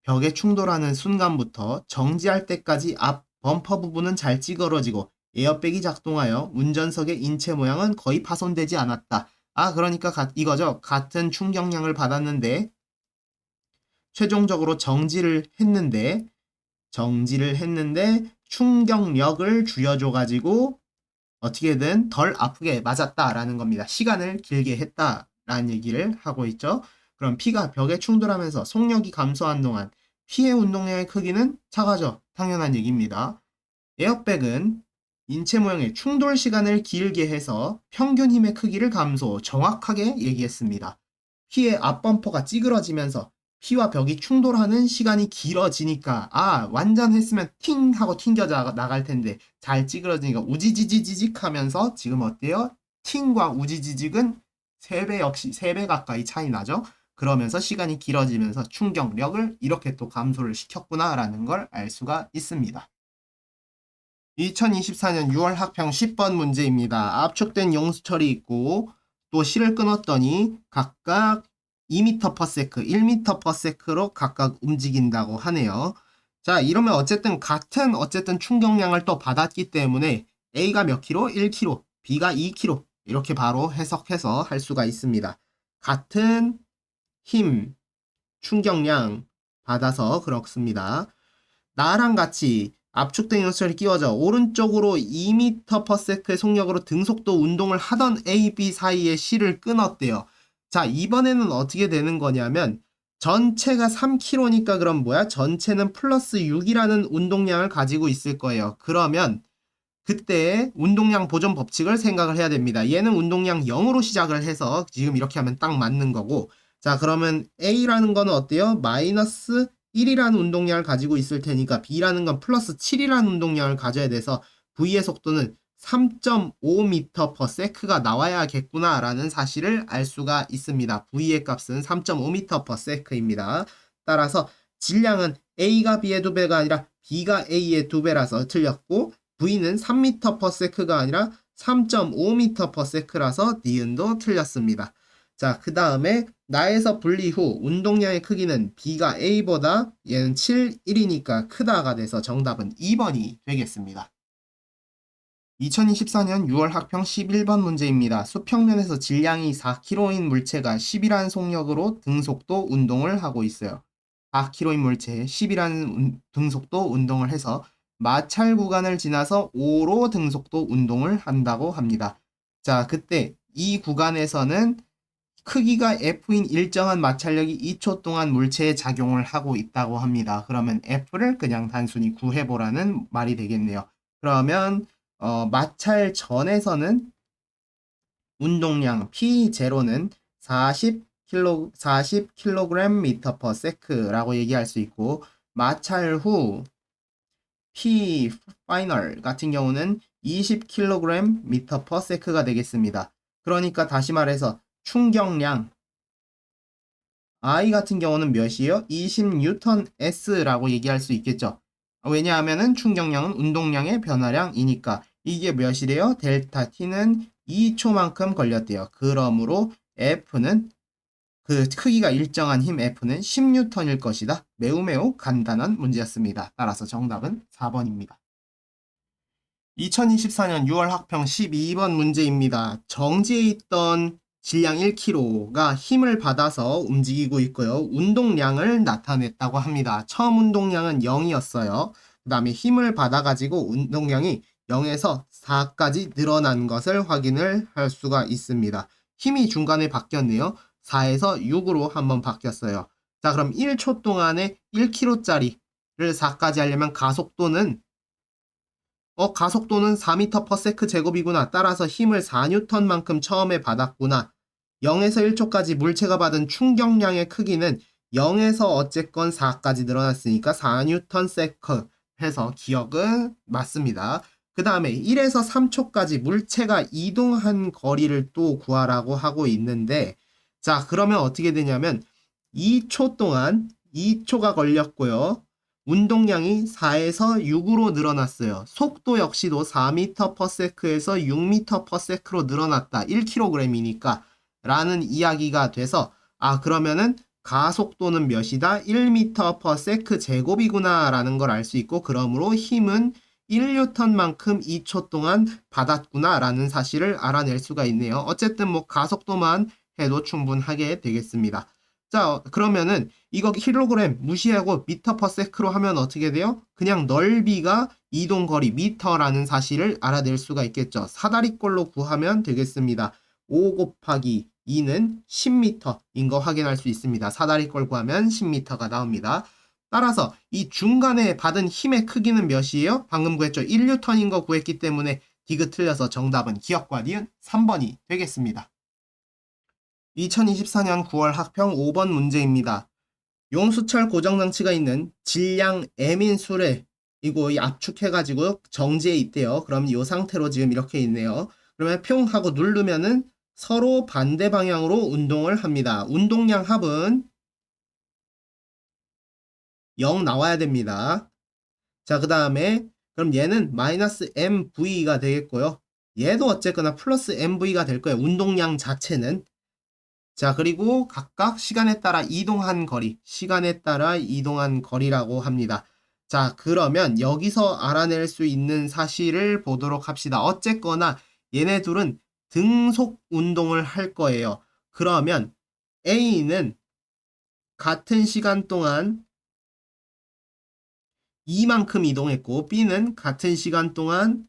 벽에 충돌하는 순간부터 정지할 때까지 앞 범퍼 부분은 잘 찌그러지고 에어백이 작동하여 운전석의 인체 모양은 거의 파손되지 않았다. 그러니까 이거죠. 같은 충격량을 받았는데 최종적으로 정지를 했는데 충격력을 줄여줘가지고 어떻게든 덜 아프게 맞았다라는 겁니다. 시간을 길게 했다라는 얘기를 하고 있죠. 그럼 피가 벽에 충돌하면서 속력이 감소한 동안 피의 운동량의 크기는 작아져. 당연한 얘기입니다. 에어백은 인체 모양의 충돌 시간을 길게 해서 평균 힘의 크기를 정확하게 얘기했습니다. 피의 앞범퍼가 찌그러지면서 피와 벽이 충돌하는 시간이 길어지니까 완전 했으면 팅 하고 튕겨 나갈 텐데 잘 찌그러지니까 우지지지직 하면서 지금 어때요? 팅과 우지지직은 3배 역시 3배 가까이 차이 나죠? 그러면서 시간이 길어지면서 충격력을 이렇게 또 감소를 시켰구나라는 걸 알 수가 있습니다. 2024년 6월 학평 10번 문제입니다. 압축된 용수철이 있고 또 실을 끊었더니 각각 2m/s, 1m/s로 각각 움직인다고 하네요. 자, 이러면 어쨌든 같은 충격량을 또 받았기 때문에 A가 몇 킬로? 1킬로, B가 2킬로 이렇게 바로 해석해서 할 수가 있습니다. 같은 힘, 충격량 받아서 그렇습니다. 나랑 같이 압축된 용수철이 끼워져 오른쪽으로 2m/s의 속력으로 등속도 운동을 하던 A, B 사이에 실을 끊었대요. 자, 이번에는 어떻게 되는 거냐면 전체가 3kg니까 그럼 뭐야? 전체는 플러스 6이라는 운동량을 가지고 있을 거예요. 그러면 그때 운동량 보존 법칙을 생각을 해야 됩니다. 얘는 운동량 0으로 시작을 해서 지금 이렇게 하면 딱 맞는 거고, 자, 그러면 A라는 거는 어때요? 마이너스 1이라는 운동량을 가지고 있을 테니까 B라는 건 플러스 7이라는 운동량을 가져야 돼서 V의 속도는 3.5m/s가 나와야겠구나 라는 사실을 알 수가 있습니다. V의 값은 3.5m/s입니다. 따라서 질량은 A가 B의 2배가 아니라 B가 A의 2배라서 틀렸고, V는 3m/s가 아니라 3.5m/s라서 니은도 틀렸습니다. 자, 그 다음에 나에서 분리 후 운동량의 크기는 B가 A보다 얘는 7, 1이니까 크다가 돼서 정답은 2번이 되겠습니다. 2024년 6월 학평 11번 문제입니다. 수평면에서 질량이 4kg인 물체가 10이라는 속력으로 등속도 운동을 하고 있어요. 4kg인 물체에 10이라는 등속도 운동을 해서 마찰 구간을 지나서 5로 등속도 운동을 한다고 합니다. 자, 그때 이 구간에서는 크기가 F인 일정한 마찰력이 2초 동안 물체에 작용을 하고 있다고 합니다. 그러면 F를 그냥 단순히 구해보라는 말이 되겠네요. 그러면 마찰 전에서는 운동량 P0는 40kg/s라고 얘기할 수 있고, 마찰 후 P 파이널 같은 경우는 20kg/s가 되겠습니다. 그러니까 다시 말해서 충격량 I 같은 경우는 몇이에요? 20Nm/s라고 얘기할 수 있겠죠. 왜냐하면 충격량은 운동량의 변화량이니까. 이게 몇이래요? 델타 T는 2초만큼 걸렸대요. 그러므로 F는 그 크기가 일정한 힘 F는 10N일 것이다. 매우 간단한 문제였습니다. 따라서 정답은 4번입니다. 2024년 6월 학평 12번 문제입니다. 정지해 있던 질량 1kg가 힘을 받아서 움직이고 있고요. 운동량을 나타냈다고 합니다. 처음 운동량은 0이었어요. 그 다음에 힘을 받아가지고 운동량이 0에서 4까지 늘어난 것을 확인을 할 수가 있습니다. 힘이 중간에 바뀌었네요. 4에서 6으로 한번 바뀌었어요. 자, 그럼 1초 동안에 1kg짜리를 4까지 하려면 가속도는 4m/s 제곱이구나. 따라서 힘을 4N만큼 처음에 받았구나. 0에서 1초까지 물체가 받은 충격량의 크기는 0에서 어쨌건 4까지 늘어났으니까 4Ns 해서 기억은 맞습니다. 그 다음에 1에서 3초까지 물체가 이동한 거리를 또 구하라고 하고 있는데, 자, 그러면 어떻게 되냐면 2초 동안 2초가 걸렸고요. 운동량이 4에서 6으로 늘어났어요. 속도 역시도 4m/s에서 6m/s로 늘어났다. 1kg이니까 라는 이야기가 돼서 그러면은 가속도는 몇이다? 1m/s 제곱이구나 라는 걸 알 수 있고, 그러므로 힘은 1N만큼 2초 동안 받았구나 라는 사실을 알아낼 수가 있네요. 어쨌든 뭐 가속도만 해도 충분하게 되겠습니다. 자, 그러면은 이거 킬로그램 무시하고 미터/s로 하면 어떻게 돼요? 그냥 넓이가 이동거리 미터라는 사실을 알아낼 수가 있겠죠. 사다리꼴로 구하면 되겠습니다. 5 곱하기 2는 10m인 거 확인할 수 있습니다. 사다리꼴 구하면 10m가 나옵니다. 따라서 이 중간에 받은 힘의 크기는 몇이에요? 방금 구했죠. 1N인 거 구했기 때문에 디귿 틀려서 정답은 기역과 니은 3번이 되겠습니다. 2024년 9월 학평 5번 문제입니다. 용수철 고정장치가 있는 질량 m인 수를 이거 압축해가지고 정지에 있대요. 그럼 이 상태로 지금 이렇게 있네요. 그러면 평 하고 누르면은 서로 반대 방향으로 운동을 합니다. 운동량 합은 0 나와야 됩니다. 자, 그 다음에 그럼 얘는 마이너스 mv가 되겠고요. 얘도 어쨌거나 플러스 mv가 될 거예요. 운동량 자체는. 자, 그리고 각각 시간에 따라 이동한 거리라고 합니다. 자, 그러면 여기서 알아낼 수 있는 사실을 보도록 합시다. 어쨌거나 얘네 둘은 등속 운동을 할 거예요. 그러면 A는 같은 시간 동안 이만큼 이동했고 B는 같은 시간 동안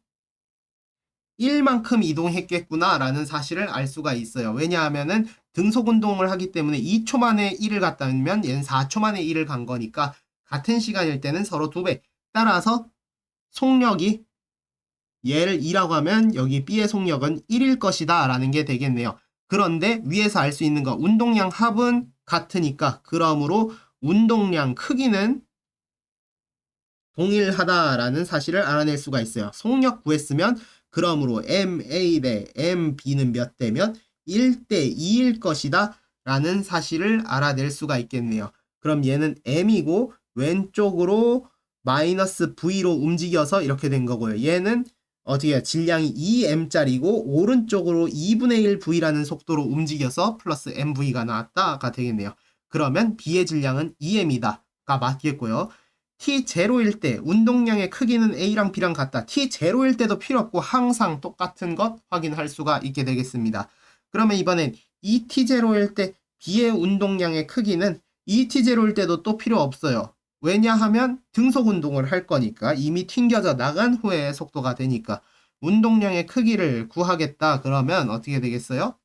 1만큼 이동했겠구나 라는 사실을 알 수가 있어요. 왜냐하면은 등속 운동을 하기 때문에 2초 만에 1을 갔다면 얘는 4초 만에 1을 간 거니까 같은 시간일 때는 서로 2배. 따라서 속력이 얘를 2라고 하면 여기 B의 속력은 1일 것이다 라는 게 되겠네요. 그런데 위에서 알 수 있는 거 운동량 합은 같으니까 그러므로 운동량 크기는 동일하다라는 사실을 알아낼 수가 있어요. 속력 구했으면 그러므로 MA 대 MB는 몇 대면 1대 2일 것이다 라는 사실을 알아낼 수가 있겠네요. 그럼 얘는 M이고 왼쪽으로 마이너스 V로 움직여서 이렇게 된 거고요. 얘는 어떻게 해요? 질량이 2M짜리고 오른쪽으로 2분의 1 V라는 속도로 움직여서 플러스 MV가 나왔다가 되겠네요. 그러면 B의 질량은 2M이다 가 맞겠고요. T0일 때 운동량의 크기는 A랑 B랑 같다. T0일 때도 필요 없고 항상 똑같은 것 확인할 수가 있게 되겠습니다. 그러면 이번엔 ET0일 때 B의 운동량의 크기는 ET0일 때도 또 필요 없어요. 왜냐하면 등속 운동을 할 거니까 이미 튕겨져 나간 후에 속도가 되니까 운동량의 크기를 구하겠다. 그러면 어떻게 되겠어요?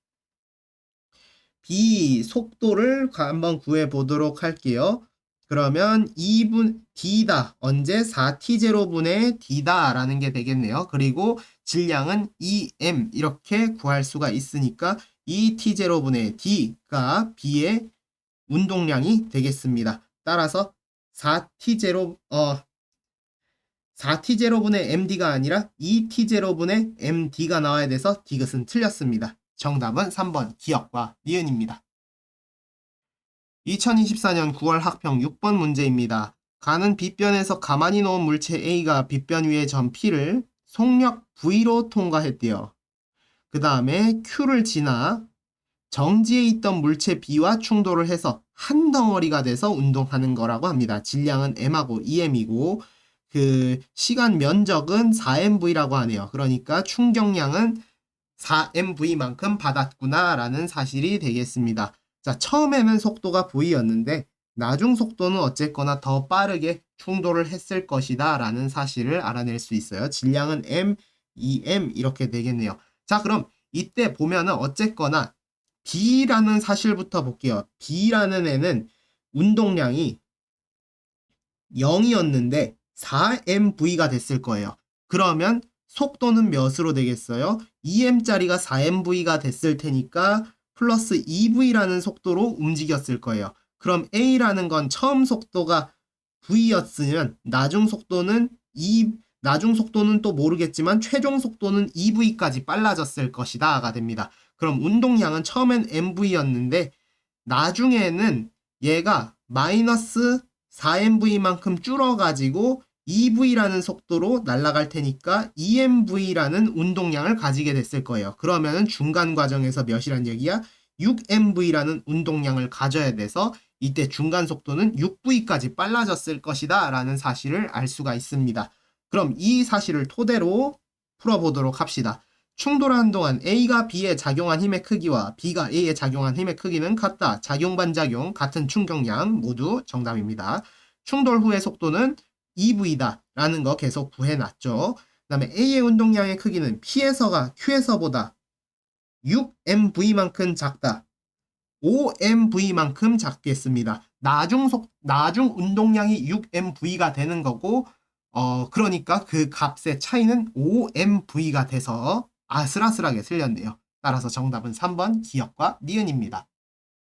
B 속도를 한번 구해 보도록 할게요. 그러면 2분 D다. 언제? 4T0분의 D다 라는 게 되겠네요. 그리고 질량은 2M 이렇게 구할 수가 있으니까 2T0분의 D가 B의 운동량이 되겠습니다. 따라서 4T0분의 MD가 아니라 2T0분의 MD가 나와야 돼서 디귿은 틀렸습니다. 정답은 3번 기역과 니은입니다. 2024년 9월 학평 6번 문제입니다. 가는 빗변에서 가만히 놓은 물체 A가 빗변 위의 점 P를 속력 V로 통과했대요. 그 다음에 Q를 지나 정지에 있던 물체 B와 충돌을 해서 한 덩어리가 돼서 운동하는 거라고 합니다. 질량은 M하고 2M이고 그 시간 면적은 4MV라고 하네요. 그러니까 충격량은 4MV만큼 받았구나 라는 사실이 되겠습니다. 자, 처음에는 속도가 V였는데 나중 속도는 어쨌거나 더 빠르게 충돌을 했을 것이다 라는 사실을 알아낼 수 있어요. 질량은 M, 2M 이렇게 되겠네요. 자, 그럼 이때 보면은 어쨌거나 B라는 사실부터 볼게요. B라는 애는 운동량이 0이었는데 4MV가 됐을 거예요. 그러면 속도는 몇으로 되겠어요? 2M짜리가 4MV가 됐을 테니까 플러스 2V라는 속도로 움직였을 거예요. 그럼 A라는 건 처음 속도가 V였으면 나중 속도는 또 모르겠지만 최종 속도는 2V까지 빨라졌을 것이다가 됩니다. 그럼 운동량은 처음엔 MV였는데 나중에는 얘가 마이너스 4MV만큼 줄어가지고 2V라는 속도로 날아갈 테니까 2MV라는 운동량을 가지게 됐을 거예요. 그러면은 중간 과정에서 몇이란 얘기야? 6MV라는 운동량을 가져야 돼서 이때 중간 속도는 6V까지 빨라졌을 것이다 라는 사실을 알 수가 있습니다. 그럼 이 사실을 토대로 풀어보도록 합시다. 충돌하는 동안 A가 B에 작용한 힘의 크기와 B가 A에 작용한 힘의 크기는 같다. 작용 반작용 같은 충격량 모두 정답입니다. 충돌 후의 속도는 2V다 라는 거 계속 구해놨죠. 그 다음에 A의 운동량의 크기는 P에서가 Q에서보다 6mv만큼 작다. 5mv만큼 작겠습니다. 나중 운동량이 6mv가 되는 거고, 그러니까 그 값의 차이는 5mv가 돼서 아슬아슬하게 틀렸네요. 따라서 정답은 3번 기역과 니은입니다.